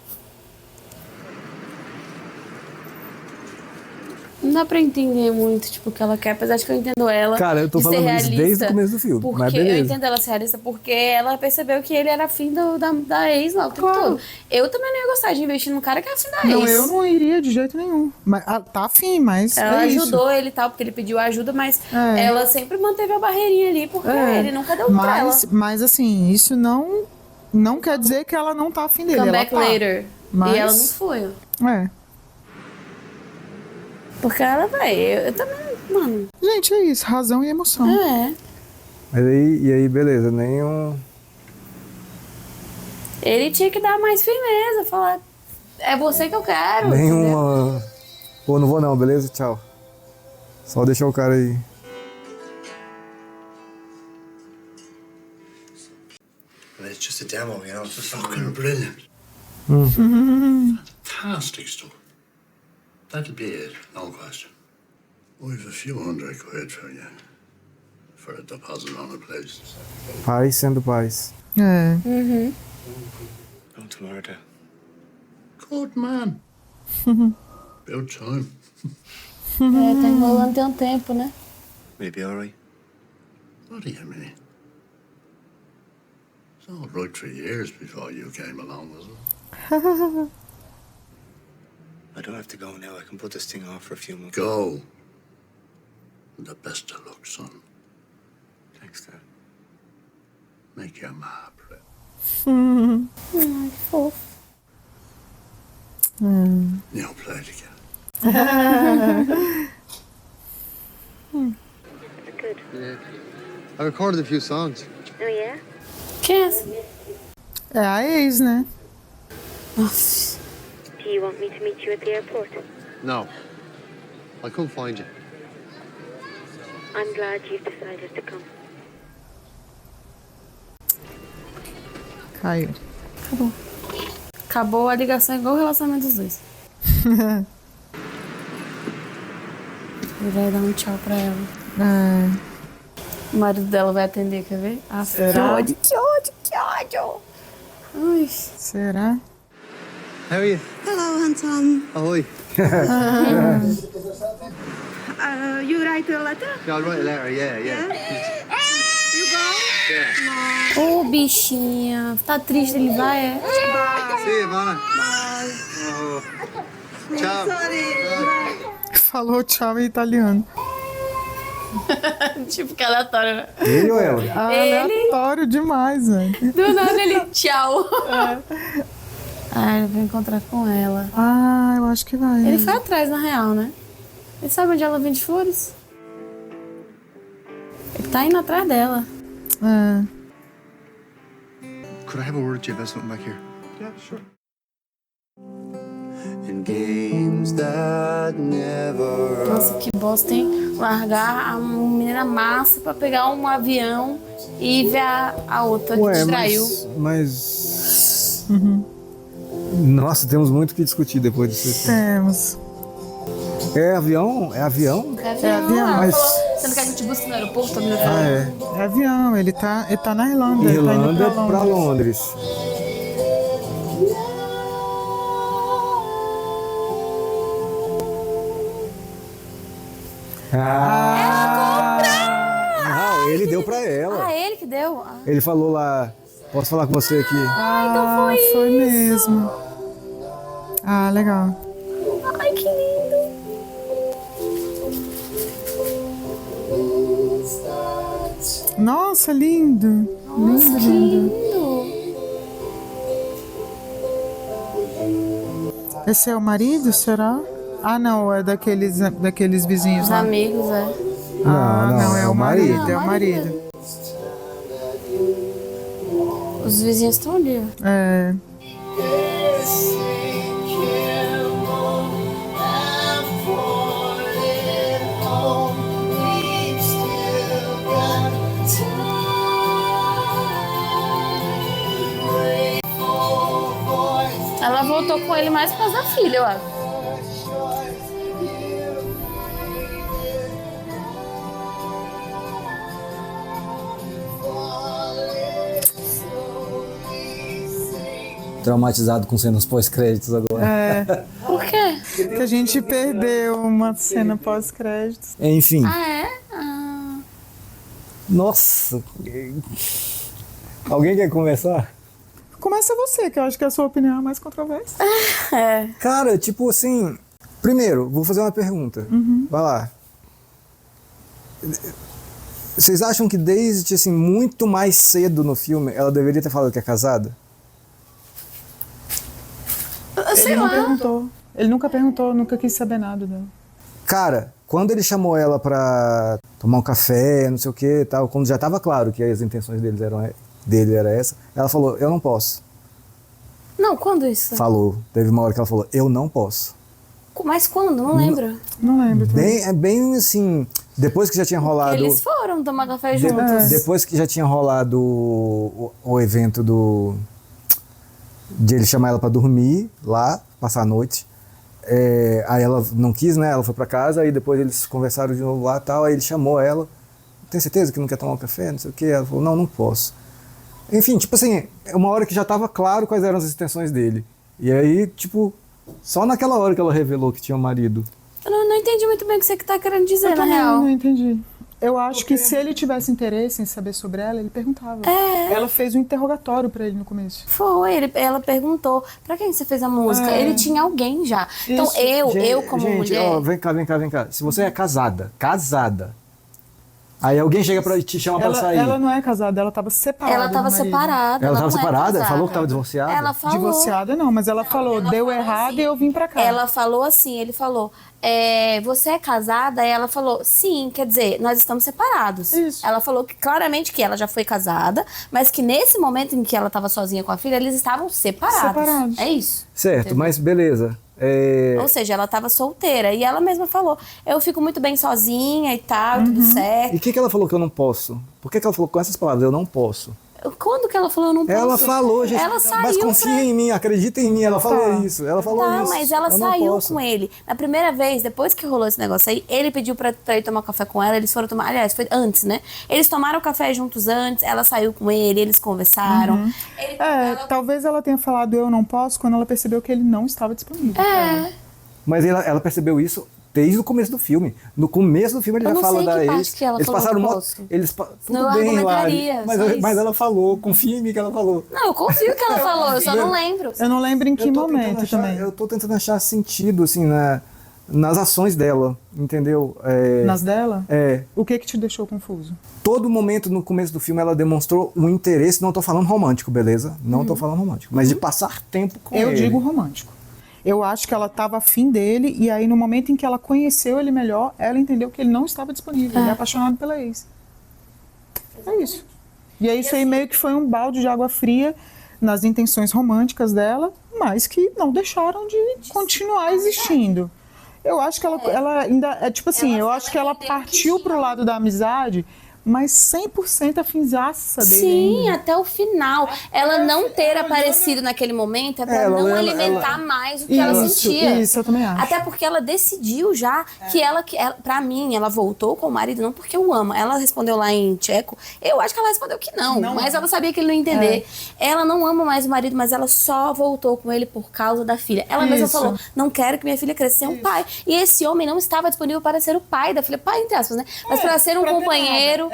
Não dá pra entender muito, tipo, o que ela quer, apesar de que eu entendo ela. Cara, eu tô de ser falando isso realista, desde o começo do filme, Porque mas eu beleza. entendo ela ser realista porque ela percebeu que ele era afim da ex lá o tempo Claro. todo. Eu também não ia gostar de investir num cara que é afim da Não, ex. eu não iria de jeito nenhum. Mas, tá afim, mas Ela é isso. ajudou ele e tal, porque ele pediu ajuda, mas É. ela sempre manteve a barreirinha ali, porque É. ele nunca deu pra ela. Mas assim, isso não quer dizer que ela não tá afim dele. Come ela back tá. later. Mas... E ela não foi. É. Porque ela, eu também, mano. Gente, é isso. Razão e emoção. É. Mas aí, e aí, beleza, nenhum. Ele tinha que dar mais firmeza, falar, é você que eu quero. Nenhuma. Pô, não vou não, beleza? Tchau. Só deixar o cara aí. It's just a demo, you know. It's just fucking brilliant. Fantastic stuff. That'll be it, no question. We've a few £100 for you. For a deposit on a place. Pais sendo pais. É. Don't murder. Good man. About time. É, tá enrolando tem um tempo, né? Maybe alright. What do you mean? It's all right for years before you came along, was it? I don't have to go now. I can put this thing off for a few months. Go. The best of luck, son. Thanks, Dad. Make your ma proud. Ai, que fofo. Now play it again. Good. Yeah. I recorded a few songs. Oh, yeah? Quem é essa? É a ex, né? Nossa. Do you want me to meet you at the airport? No. I'll come find you. I'm glad you've decided to come. Caiu. Acabou. Acabou a ligação igual o relacionamento dos dois. Ele vai dar um tchau pra ela. É. O marido dela vai atender, quer ver? Ah, que Será? ódio, que ódio, que ódio. Ai. Será? How are you? Hello, handsome. Ahoy. You write a letter? Yeah, I'll write a letter. Yeah. You go? Ô, bichinha. Tá triste, ele vai, é? See you, Mona. Oh. Ciao. Falou tchau em italiano. Tipo, que aleatório, né? Ele ou ela? Aleatório demais, velho. Do nada ele, tchau. Ah, ele vai encontrar com ela. Ah, eu acho que vai. Ele foi atrás, na real, né? Ele sabe onde ela vende flores? Ele tá indo atrás dela. É. Could I have a word with you about something back here? Yeah, sure. In games that never. Nossa, que bosta, hein? Largar a menina massa pra pegar um avião e ver a outra que distraiu. Mas... Nossa, temos muito o que discutir depois disso. Temos. É avião? É avião? É avião. Ela Mas... falou, você não quer que a gente busque no aeroporto? Ah, é. É avião, ele tá na Irlanda. Irlanda ele tá indo pra Londres. Não, ele deu pra ela. Ah, ele que deu? Ah. Ele falou lá, posso falar com você aqui? Ah, então foi mesmo. Ah, legal. Ai, que lindo. Nossa, lindo. Nossa, que lindo. Esse é o marido, será? Ah, não, é daqueles vizinhos Os lá. amigos, é. Ah, não, é o marido, Não, é o marido. Os vizinhos estão ali, ó. É. Ela voltou com ele mais por causa da filha, eu acho. Traumatizado com cenas pós-créditos agora. É. Por quê? Que a gente perdeu uma cena pós-créditos. Enfim. Ah, é? Ah. Nossa. Alguém quer começar? Começa você, que eu acho que a sua opinião é a mais controversa. É. Cara, tipo assim... Primeiro, vou fazer uma pergunta. Vai lá. Vocês acham que desde, assim, muito mais cedo no filme, ela deveria ter falado que é casada? Sei Ele não lá. perguntou. Ele nunca perguntou, nunca quis saber nada dela. Cara, quando ele chamou ela pra tomar um café, não sei o que e tal, quando já tava claro que as intenções dele era essa, ela falou, eu não posso. Não, quando isso? Falou. Teve uma hora que ela falou, eu não posso. Mas quando? Não lembro. Não lembro. É bem assim, depois que já tinha rolado... Eles foram tomar café juntos. Depois que já tinha rolado o evento de ele chamar ela pra dormir lá, passar a noite. Aí ela não quis, né? Ela foi pra casa, aí depois eles conversaram de novo lá e tal, aí ele chamou ela. Tem certeza que não quer tomar um café? Não sei o quê. Ela falou, não posso. Enfim, tipo assim, é uma hora que já tava claro quais eram as intenções dele. E aí, tipo, só naquela hora que ela revelou que tinha um marido. Eu não entendi muito bem o que você tá querendo dizer, Eu na também real. não entendi. Eu acho que se ele tivesse interesse em saber sobre ela, ele perguntava. Ela fez um interrogatório pra ele no começo. Foi, ela perguntou, pra quem você fez a música? Ele tinha alguém já. Então eu como mulher... Ó, vem cá. Se você é casada, aí alguém chega e te chama pra sair. Ela não é casada, ela tava separada. Ela tava separada. Ela tava não é separada? casada. Falou que tava divorciada? Ela falou. Divorciada não, mas ela falou, deu errado assim, e eu vim pra cá. Ela falou assim, ele falou, você é casada? E ela falou, sim, quer dizer, nós estamos separados. Isso. Ela falou que claramente que ela já foi casada, mas que nesse momento em que ela estava sozinha com a filha, eles estavam separados. É isso. Certo, entendeu? mas beleza. Ou seja, ela estava solteira. E ela mesma falou, eu fico muito bem sozinha e tal, tudo certo. E o que ela falou que eu não posso? Por que ela falou com essas palavras, eu não posso? Quando que ela falou eu não posso? Ela falou, gente. Ela saiu mas confia em mim, acredita em mim. Ela falou isso. Ela falou isso. Mas ela eu não saiu posso. com ele. Na primeira vez, depois que rolou esse negócio aí, ele pediu pra ir tomar café com ela, eles foram tomar, aliás, foi antes, né? Eles tomaram café juntos antes, ela saiu com ele, eles conversaram. Talvez ela tenha falado eu não posso quando ela percebeu que ele não estava disponível. Mas ela percebeu isso desde o começo do filme. No começo do filme ele Eu já não fala sei da que parte ex. que ela Eles falou passaram que uma. posso. Tudo Não bem, argumentaria, Lari. só isso. Mas ela falou, confia em mim que ela falou. Não, eu confio que ela falou, eu só não lembro. Eu não lembro em que momento também. Eu tô tentando achar sentido, assim, nas ações dela, entendeu? Nas dela? É. O que te deixou confuso? Todo momento no começo do filme ela demonstrou um interesse, não tô falando romântico, beleza? Não tô falando romântico, mas de passar tempo com ele. Eu digo romântico. Eu acho que ela estava afim dele e aí no momento em que ela conheceu ele melhor, ela entendeu que ele não estava disponível, ele é apaixonado pela ex. É isso. E aí isso aí meio que foi um balde de água fria nas intenções românticas dela, mas que não deixaram de continuar existindo. Eu acho que ela ainda, tipo assim, eu acho que ela partiu pro lado da amizade, mas 100% afinzaça dele. Sim, até o final. Ela não ter aparecido naquele momento é pra não alimentar mais o que ela sentia. Isso, eu também acho. Até porque ela decidiu já que ela, pra mim, ela voltou com o marido não porque o ama. Ela respondeu lá em tcheco, eu acho que ela respondeu que não, mas ela sabia que ele não ia entender. Ela não ama mais o marido, mas ela só voltou com ele por causa da filha. Ela mesma falou, não quero que minha filha cresça sem um pai. E esse homem não estava disponível para ser o pai da filha, pai entre aspas, né? Mas para ser um companheiro,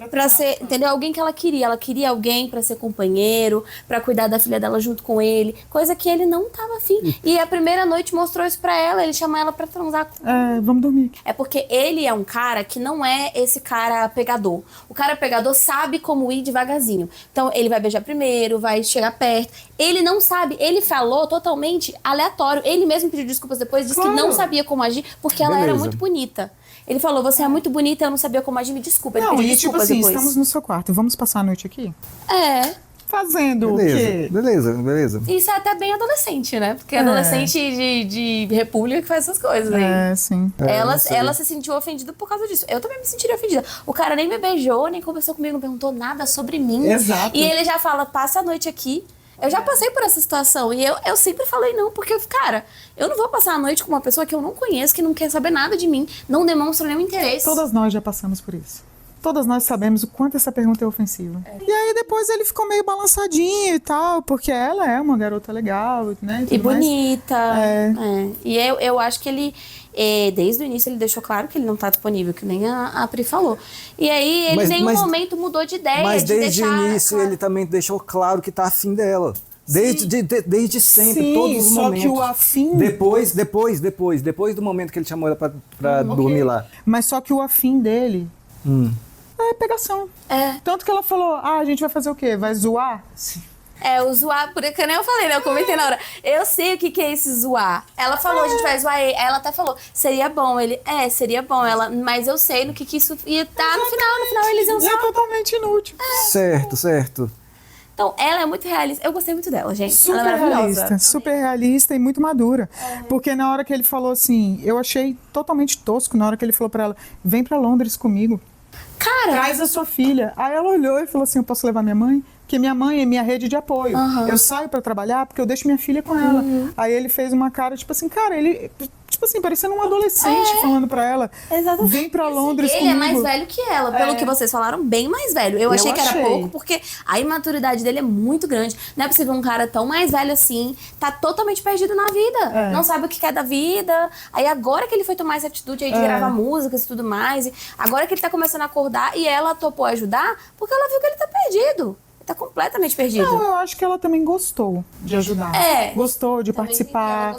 pra ser, entendeu? Alguém que ela queria alguém pra ser companheiro, pra cuidar da filha dela junto com ele, coisa que ele não tava afim. E a primeira noite mostrou isso pra ela, ele chamou ela pra transar com vamos dormir. É porque ele é um cara que não é esse cara pegador. O cara pegador sabe como ir devagarzinho. Então ele vai beijar primeiro, vai chegar perto. Ele não sabe, ele falou totalmente aleatório. Ele mesmo pediu desculpas depois, disse que não sabia como agir porque ela era muito bonita. Ele falou, você é muito bonita, eu não sabia como agir, me desculpa. Ele pediu e tipo desculpas assim, depois. estamos no seu quarto, vamos passar a noite aqui? Fazendo o quê? Beleza. Isso é até bem adolescente, né? Porque adolescente de república que faz essas coisas aí. Sim. Ela se sentiu ofendida por causa disso. Eu também me sentiria ofendida. O cara nem me beijou, nem conversou comigo, não perguntou nada sobre mim. Exato. E ele já fala, passa a noite aqui. Eu já passei por essa situação e eu sempre falei não, porque, cara, eu não vou passar a noite com uma pessoa que eu não conheço, que não quer saber nada de mim, não demonstra nenhum interesse. Todas nós já passamos por isso. Todas nós sabemos o quanto essa pergunta é ofensiva. E aí depois ele ficou meio balançadinho e tal, porque ela é uma garota legal, né? E bonita. E eu acho que ele, desde o início, ele deixou claro que ele não tá disponível, que nem a Pri falou. E aí ele em nenhum momento mudou de ideia. Mas desde o início ele também deixou claro que tá afim dela. Desde sempre, todos os momentos. Só que o afim... Depois do momento que ele chamou ela pra dormir lá. Mas só que o afim dele... É pegação. Tanto que ela falou, a gente vai fazer o quê? Vai zoar? O zoar, porque nem eu falei, né? Eu comentei na hora. Eu sei o que é esse zoar. Ela falou, a gente vai zoar ele. Ela até falou, seria bom. Ele, seria bom. Ela, mas eu sei no que isso ia estar no final. No final eles iam É totalmente inútil. Certo. Então, ela é muito realista. Eu gostei muito dela, gente. Super ela é maravilhosa. realista, super realista e muito madura. Porque na hora que ele falou assim, eu achei totalmente tosco na hora que ele falou pra ela, vem pra Londres comigo. Cara, traz a sua filha. Aí ela olhou e falou assim, eu posso levar minha mãe? Porque minha mãe é minha rede de apoio. Eu saio pra trabalhar porque eu deixo minha filha com ela. Aí ele fez uma cara, tipo assim, cara, ele... Tipo assim, parecendo um adolescente falando pra ela. Exatamente. Vem pra Londres Ele comigo. é mais velho que ela, pelo que vocês falaram, bem mais velho. Eu achei que era pouco, porque a imaturidade dele é muito grande. Não é possível um cara tão mais velho assim, tá totalmente perdido na vida. Não sabe o que quer da vida. Aí agora que ele foi tomar essa atitude aí de gravar músicas e tudo mais, e agora que ele tá começando a acordar, e ela topou ajudar, porque ela viu que ele tá perdido. Tá completamente perdido. Não, eu acho que ela também gostou de ajudar. Gostou de participar.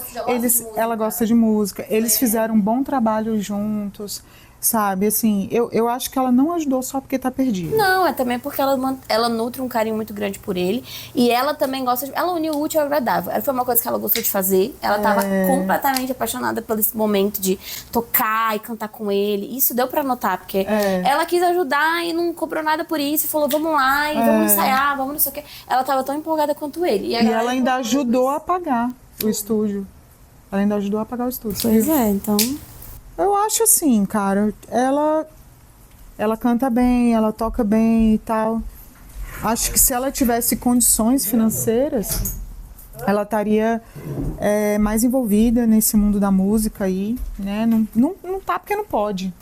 Ela gosta de música. Eles fizeram um bom trabalho juntos, sabe? Assim, eu acho que ela não ajudou só porque tá perdida. Não, é também porque ela nutre um carinho muito grande por ele. E ela também gosta de... Ela uniu o útil ao agradável. Foi uma coisa que ela gostou de fazer. Ela tava completamente apaixonada por esse momento de tocar e cantar com ele. Isso deu pra notar, porque ela quis ajudar e não cobrou nada por isso. E falou, vamos lá, e vamos ensaiar, vamos não sei o quê. Ela tava tão empolgada quanto ele. E ela ainda ajudou a pagar o estúdio. Ela ainda ajudou a pagar o estúdio. Pois é, então... Eu acho assim, cara, ela canta bem, ela toca bem e tal. Acho que se ela tivesse condições financeiras, ela estaria mais envolvida nesse mundo da música aí, né? Não tá porque não pode.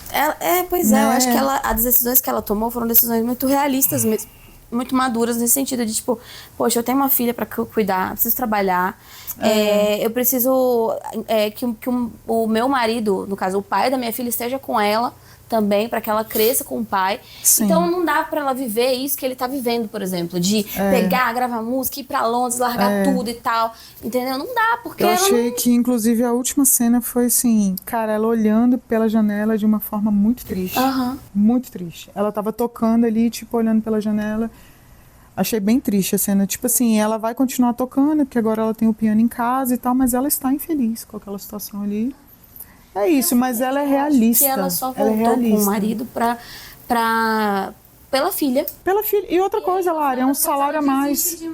Pois é, eu acho que as decisões que ela tomou foram decisões muito realistas mesmo. Muito maduras nesse sentido de tipo, poxa, eu tenho uma filha pra cuidar, preciso trabalhar, eu preciso que o meu marido, no caso o pai da minha filha, esteja com ela também, pra que ela cresça com o pai. Sim. Então não dá pra ela viver isso que ele tá vivendo, por exemplo, de pegar, gravar música, ir pra Londres, largar tudo e tal, entendeu? Não dá, porque eu achei que inclusive a última cena foi assim, cara, ela olhando pela janela de uma forma muito triste. Muito triste. Ela tava tocando ali, tipo, olhando pela janela. Achei bem triste a cena. Tipo assim, ela vai continuar tocando, porque agora ela tem o piano em casa e tal, mas ela está infeliz com aquela situação ali. É isso, mas ela é realista. Que ela só voltou com o marido pela filha. Pela filha. E outra coisa, Lara, é um salário a mais.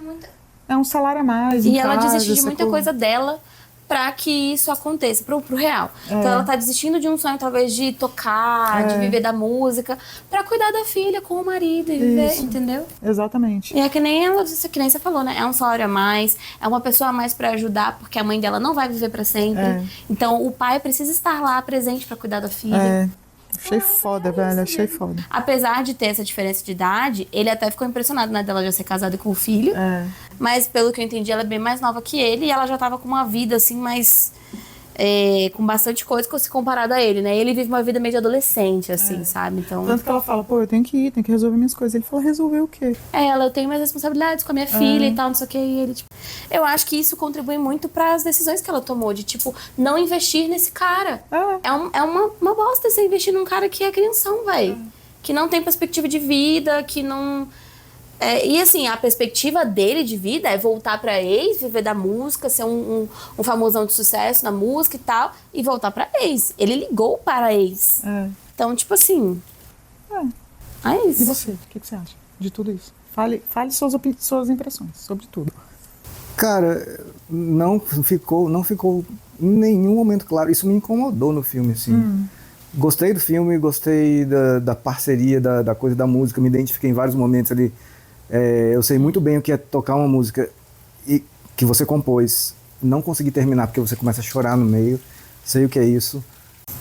É um salário a mais. E ela desiste de muita coisa dela pra que isso aconteça, pro real. Então ela tá desistindo de um sonho, talvez, de tocar, de viver da música, pra cuidar da filha com o marido e viver, entendeu? Exatamente. E é que nem ela disse, que nem você falou, né? É um salário a mais, é uma pessoa a mais pra ajudar, porque a mãe dela não vai viver pra sempre. Então o pai precisa estar lá presente pra cuidar da filha. Achei foda, velho, achei foda. Apesar de ter essa diferença de idade, ele até ficou impressionado, né, dela já ser casada com o filho. Mas pelo que eu entendi, ela é bem mais nova que ele e ela já tava com uma vida assim mais com bastante coisa se comparado a ele, né? Ele vive uma vida meio de adolescente, assim, sabe? Então... Tanto que ela fala, pô, eu tenho que ir, tenho que resolver minhas coisas. Ele fala, resolver o quê? Eu tenho minhas responsabilidades com a minha filha e tal, não sei o quê. E ele, tipo... Eu acho que isso contribui muito para as decisões que ela tomou, de, tipo, não investir nesse cara. É uma bosta você investir num cara que é crianção, velho. Que não tem perspectiva de vida, que não... e assim, a perspectiva dele de vida é voltar pra ex, viver da música, ser um famosão de sucesso na música e tal, e voltar pra ex. Ele ligou para a ex. Então, tipo assim... É isso. E você? O que você acha de tudo isso? Fale suas impressões sobre tudo. Cara, não ficou em nenhum momento claro. Isso me incomodou no filme, assim. Gostei do filme, gostei da parceria, da coisa da música, me identifiquei em vários momentos ali. Eu sei muito bem o que é tocar uma música que você compôs, não conseguir terminar porque você começa a chorar no meio, sei o que é isso.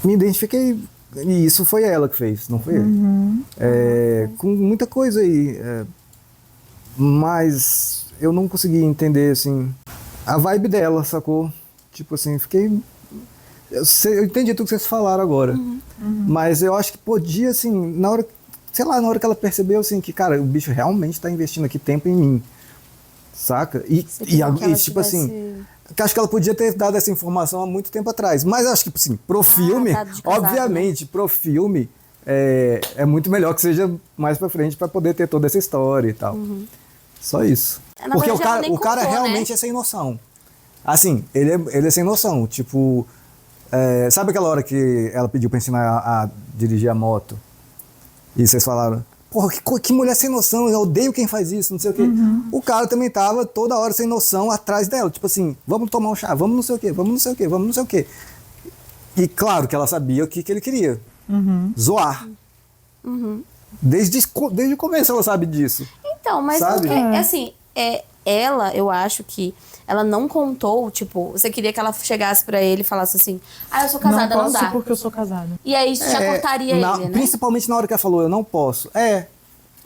Me identifiquei, e isso foi ela que fez, não foi ele. Com muita coisa aí, mas eu não consegui entender, assim, a vibe dela, sacou? Tipo assim, fiquei... Eu entendi tudo que vocês falaram agora, mas eu acho que podia, assim, na hora que ela percebeu, assim, que, cara, o bicho realmente tá investindo aqui tempo em mim, saca? E tipo assim, acho que ela podia ter dado essa informação há muito tempo atrás, mas acho que, assim, pro filme, obviamente, pro filme, é muito melhor que seja mais pra frente pra poder ter toda essa história e tal. Só isso. Porque o cara realmente é sem noção. Assim, ele é sem noção, tipo... sabe aquela hora que ela pediu pra ensinar a dirigir a moto? E vocês falaram, porra, que mulher sem noção, eu odeio quem faz isso, não sei o quê. O cara também tava toda hora sem noção atrás dela, tipo assim, vamos tomar um chá, vamos não sei o quê, vamos não sei o quê, vamos não sei o quê. E claro que ela sabia o que ele queria. Zoar. Desde o começo ela sabe disso. Então, mas sabe? assim, ela, eu acho que ela não contou, tipo, você queria que ela chegasse pra ele e falasse assim, eu sou casada, não, posso dá. porque eu sou casada. E aí isso já cortaria ele, né? Principalmente na hora que ela falou, eu não posso.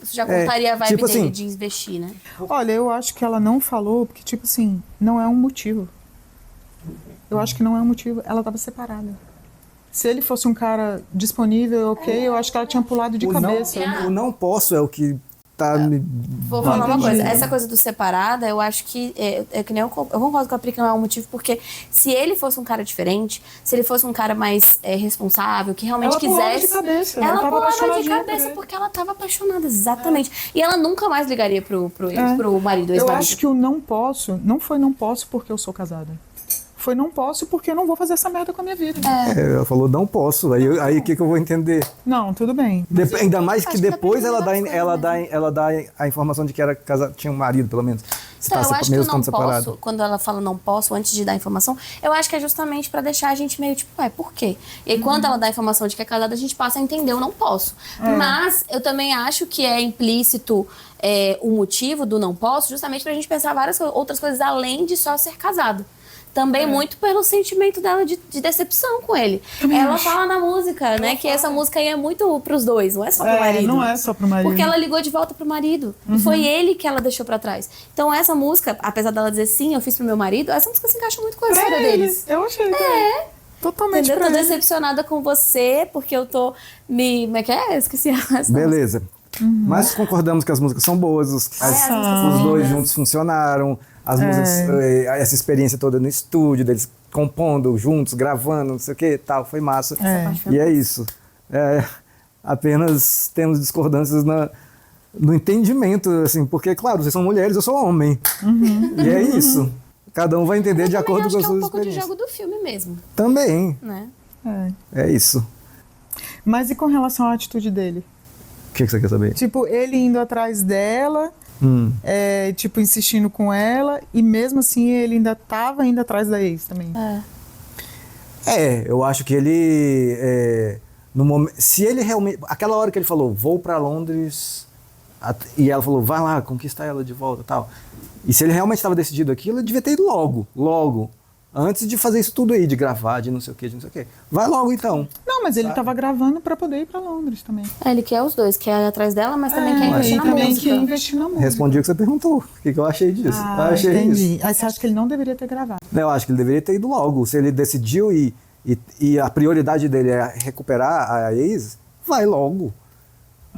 Isso já cortaria a vibe tipo dele assim, de investir, né? Olha, eu acho que ela não falou, porque, tipo assim, não é um motivo. Eu acho que não é um motivo. Ela tava separada. Se ele fosse um cara disponível, ok, eu acho que ela tinha pulado de cabeça. O não posso é o que tá me... Vou falar uma coisa, essa coisa do separada, eu acho que que nem eu concordo com a Pri que não é um motivo, porque se ele fosse um cara diferente, se ele fosse um cara mais responsável, que realmente ela quisesse... Ela pulava de cabeça porque ela tava apaixonada, exatamente. E ela nunca mais ligaria pro marido, Eu acho que o não posso, não foi não posso porque eu sou casada. Foi não posso porque eu não vou fazer essa merda com a minha vida. ela falou, não posso. Aí o que eu vou entender? Não, tudo bem. Ainda mais que depois ela dá a informação de que era casada, tinha um marido, pelo menos. Então, eu acho que o não posso, quando ela fala não posso, antes de dar a informação, eu acho que é justamente pra deixar a gente meio tipo, por quê? E aí, quando ela dá a informação de que é casada, a gente passa a entender o não posso. Mas eu também acho que é implícito o motivo do não posso, justamente pra gente pensar várias outras coisas além de só ser casado. Também muito pelo sentimento dela de decepção com ele. Ela fala na música, né? Que essa música aí é muito pros dois, não é só pro marido. Não é só pro marido. Porque ela ligou de volta pro marido. E foi ele que ela deixou pra trás. Então essa música, apesar dela dizer sim, eu fiz pro meu marido, essa música se encaixa muito com a história deles. Eu achei. Totalmente. Eu tô decepcionada com você, porque eu tô Como é que é? Esqueci essa. Beleza. Mas concordamos que as músicas são boas, os dois juntos funcionaram. As músicas, essa experiência toda no estúdio, deles compondo juntos, gravando, não sei o que, tal, foi massa. E é isso. Apenas temos discordâncias no entendimento, assim, porque, claro, vocês são mulheres, eu sou homem. E é isso. Cada um vai entender de acordo com as suas experiências. É um pouco de jogo do filme mesmo. Também. Né? É isso. Mas e com relação à atitude dele? O que você quer saber? Tipo, ele indo atrás dela... tipo, insistindo com ela, e mesmo assim ele ainda estava indo atrás da ex também. Eu acho que ele no momento, se ele realmente, aquela hora que ele falou, vou pra Londres, e ela falou, vai lá, conquista ela de volta, tal. E se ele realmente estava decidido aquilo, ele devia ter ido logo, antes de fazer isso tudo aí, de gravar, de não sei o que, de não sei o que. Vai logo então. Não, mas ele estava gravando para poder ir para Londres também. Ele quer os dois, quer ir atrás dela, mas também quer investir na música. Quer investir na música. Respondi o que você perguntou. O que eu achei disso? Eu achei entendi. isso. Aí você acha que ele não deveria ter gravado? Eu acho que ele deveria ter ido logo. Se ele decidiu e a prioridade dele é recuperar a ex, vai logo.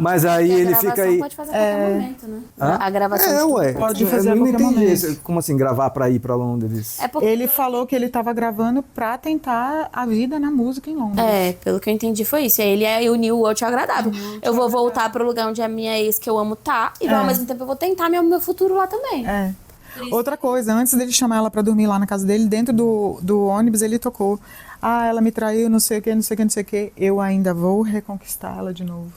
Mas aí ele fica aí... pode fazer a qualquer momento, né? A gravação pode fazer eu a não qualquer entendi momento. como assim, gravar pra ir pra Londres? Ele falou que ele estava gravando pra tentar a vida na música em Londres. Pelo que eu entendi foi isso. E aí ele uniu o útil ao agradável. Eu vou voltar pro lugar onde a minha ex que eu amo e ao mesmo tempo eu vou tentar meu futuro lá também. Outra coisa, antes dele chamar ela pra dormir lá na casa dele, dentro do ônibus ele tocou, ela me traiu, não sei o que, não sei o que, não sei o que, eu ainda vou reconquistar ela de novo.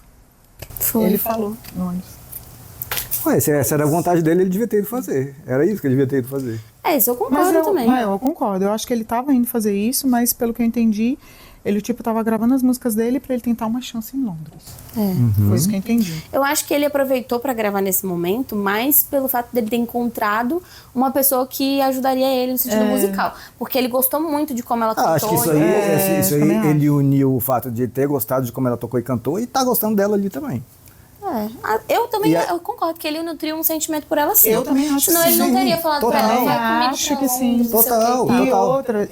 Ele falou no ônibus. Se essa era a vontade dele, ele devia ter ido fazer. Era isso que ele devia ter ido fazer. Isso eu concordo também. Eu concordo. Eu acho que ele estava indo fazer isso, mas pelo que eu entendi, ele estava gravando as músicas dele para ele tentar uma chance em Londres. Foi isso que eu entendi. Eu acho que ele aproveitou para gravar nesse momento, mais pelo fato dele ter encontrado uma pessoa que ajudaria ele no sentido musical. Porque ele gostou muito de como ela cantou. Acho que isso aí ele uniu o fato de ter gostado de como ela tocou e cantou e tá gostando dela ali também. Eu também eu concordo que ele nutriu um sentimento por ela sim. Eu também acho Senão que ele não teria falado pra ela, vai comigo acho que sim. Total. E outra,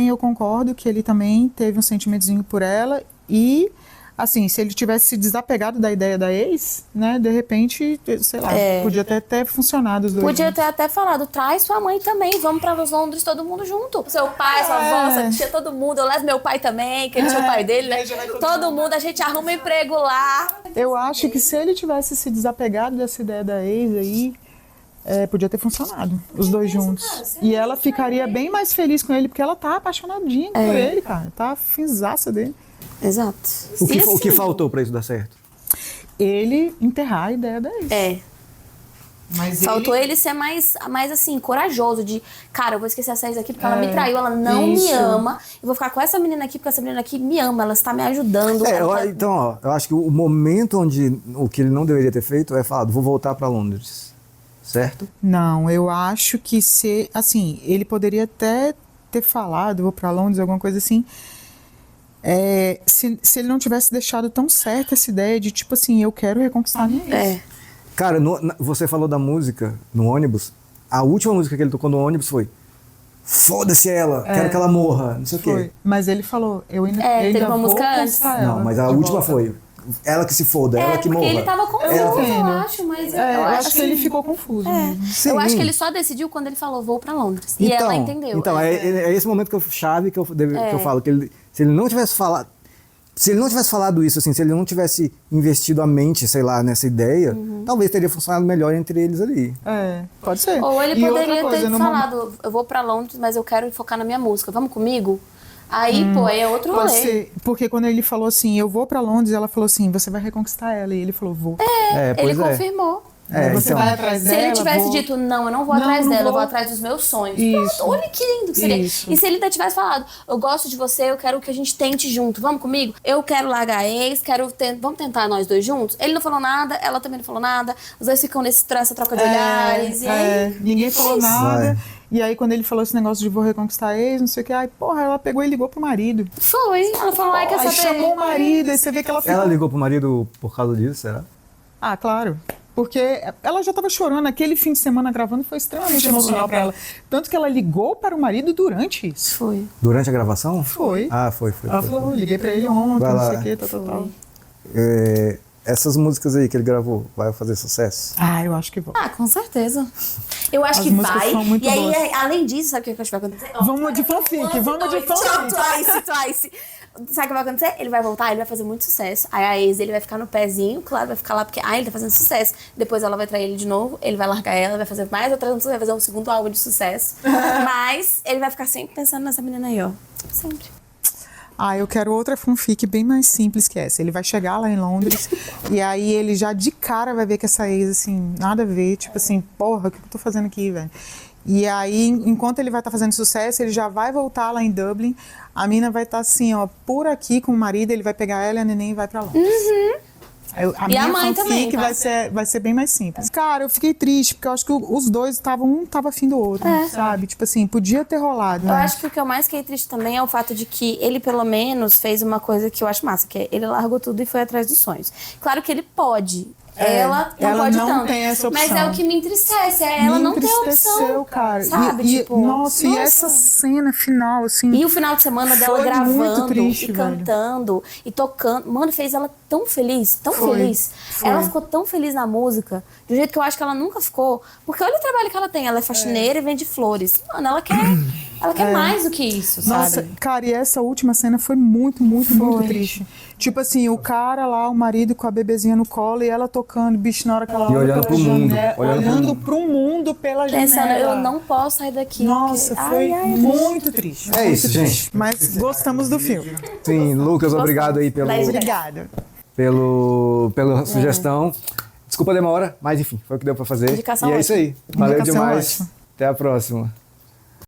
eu concordo que ele também teve um sentimentozinho por ela e, assim, se ele tivesse se desapegado da ideia da ex, né, de repente, sei lá, podia ter funcionado os dois. Podia ter até falado, traz sua mãe também, vamos pra Londres todo mundo junto. Seu pai, sua avó, sua tia, todo mundo, eu levo meu pai também, que ele tinha o pai dele, né? Todo mundo, a gente arruma emprego lá. Eu acho que se ele tivesse se desapegado dessa ideia da ex aí, podia ter funcionado, os dois juntos. E ela ficaria bem mais feliz com ele, porque ela tá apaixonadinha por ele, cara. Tá finzaça dele. Exato. O que faltou pra isso dar certo? ele enterrar a ideia da ex. É. Mas Faltou ele ser mais assim, corajoso, de, cara, eu vou esquecer essa ex aqui porque ela me É, traiu, ela não isso. me ama, eu vou ficar com essa menina aqui porque essa menina aqui me ama, ela está me ajudando. Então, ó, eu acho que o momento onde o que ele não deveria ter feito é falado, vou voltar pra Londres, certo? Não, eu acho que assim, ele poderia até ter falado, vou pra Londres, alguma coisa assim, se ele não tivesse deixado tão certa essa ideia de, tipo assim, eu quero reconquistar minha ex. Cara, você falou da música no ônibus, a última música que ele tocou no ônibus foi foda-se ela, quero que ela morra, não sei o quê. Mas ele falou, eu ainda, teve ainda uma vou música conquistar ela. Não, mas a de última volta. foi ela que se foda, ela que morra. Porque ele tava confuso, eu acho, mas eu acho que assim, ele ficou confuso. mesmo. Sim. Eu acho que ele só decidiu quando ele falou, vou pra Londres. E ela entendeu. Então, é esse momento que eu falo, que ele, se ele não tivesse falado isso, assim, se ele não tivesse investido a mente, sei lá, nessa ideia, talvez teria funcionado melhor entre eles ali. Pode ser. Ou ele E poderia outra coisa, ter falado, eu vou pra Londres, mas eu quero focar na minha música, vamos comigo? Aí, pô, é outro Pode rolê. ser, porque quando ele falou assim, eu vou pra Londres, ela falou assim, você vai reconquistar ela. E ele falou, vou. Ele confirmou. Você vai atrás Se dela, ele tivesse vou. dito, não, eu não vou atrás dela, eu vou atrás dos meus sonhos. Isso. Pronto, olha que lindo que seria. Isso. E se ele ainda tivesse falado, eu gosto de você, eu quero que a gente tente junto, vamos comigo? Eu quero largar a ex, vamos tentar nós dois juntos? Ele não falou nada, ela também não falou nada, os dois ficam nessa troca de olhares. E aí, ninguém falou isso. nada. E aí, quando ele falou esse negócio de vou reconquistar a ex, não sei o que, aí, porra, ela pegou e ligou pro marido. Foi, ela falou, ai, quer Aí saber? chamou o marido, aí você vê que ela ficou... Ela ligou pro marido por causa disso, será? Ah, claro. Porque ela já estava chorando. Aquele fim de semana gravando foi extremamente emocional para ela. Tanto que ela ligou para o marido durante isso. Foi. Durante a gravação? Foi. Ah, foi. Ela falou, liguei para ele ontem, Vai não lá. sei o que, tal. Essas músicas aí que ele gravou, vai fazer sucesso? Ah, eu acho que vou. Ah, com certeza. Eu acho As que músicas vai. são muito E aí, boas. além disso, sabe o que eu acho que vai acontecer? Vamos de fanfic, vamos de fanfic. Twice. Sabe o que vai acontecer? Ele vai voltar, ele vai fazer muito sucesso. Aí a ex, ele vai ficar no pezinho, claro, vai ficar lá porque, ele tá fazendo sucesso. Depois ela vai trair ele de novo, ele vai largar ela, vai fazer mais outra música, vai fazer um segundo álbum de sucesso. Mas ele vai ficar sempre pensando nessa menina aí, ó. Sempre. Ah, eu quero outra fanfic bem mais simples que essa. Ele vai chegar lá em Londres e aí ele já de cara vai ver que essa ex, assim, nada a ver. Tipo assim, porra, o que eu tô fazendo aqui, velho? E aí, enquanto ele vai estar fazendo sucesso, ele já vai voltar lá em Dublin. A mina vai estar assim, ó, por aqui com o marido, ele vai pegar ela e a neném e vai pra Londres. A minha mãe fanfic também, vai ser bem mais simples. Cara, eu fiquei triste, porque eu acho que os dois um tava afim do outro, sabe? Tipo assim, podia ter rolado, Eu né? acho que o que eu mais fiquei triste também é o fato de que ele, pelo menos, fez uma coisa que eu acho massa, que é ele largou tudo e foi atrás dos sonhos. Claro que ele pode. Ela não pode não tanto. tem essa opção. Mas é o que me entristece, ela não ter opção. Cara. Sabe? Nossa, e essa cena final, assim... E o final de semana dela foi gravando muito triste, e cantando e tocando. Mano, fez ela tão feliz, tão Foi, feliz. foi. Ela ficou tão feliz na música, de um jeito que eu acho que ela nunca ficou. Porque olha o trabalho que ela tem. Ela é faxineira e vende flores. Mano, ela quer mais do que isso, sabe? Nossa, cara, e essa última cena foi muito triste. Tipo assim, o cara lá, o marido com a bebezinha no colo e ela tocando, bicho, na hora que ela olha olhando pela pro mundo, janela, olhando pro mundo pela Pensando, janela. eu não posso sair daqui. Nossa, porque... foi muito triste. É isso, gente. Mas gostamos do filme. Sim, Lucas, obrigado aí Obrigada. pela sugestão. Desculpa a demora, mas enfim, foi o que deu pra fazer. Indicação e é isso aí. ótima. Valeu Indicação demais. ótima. Até a próxima.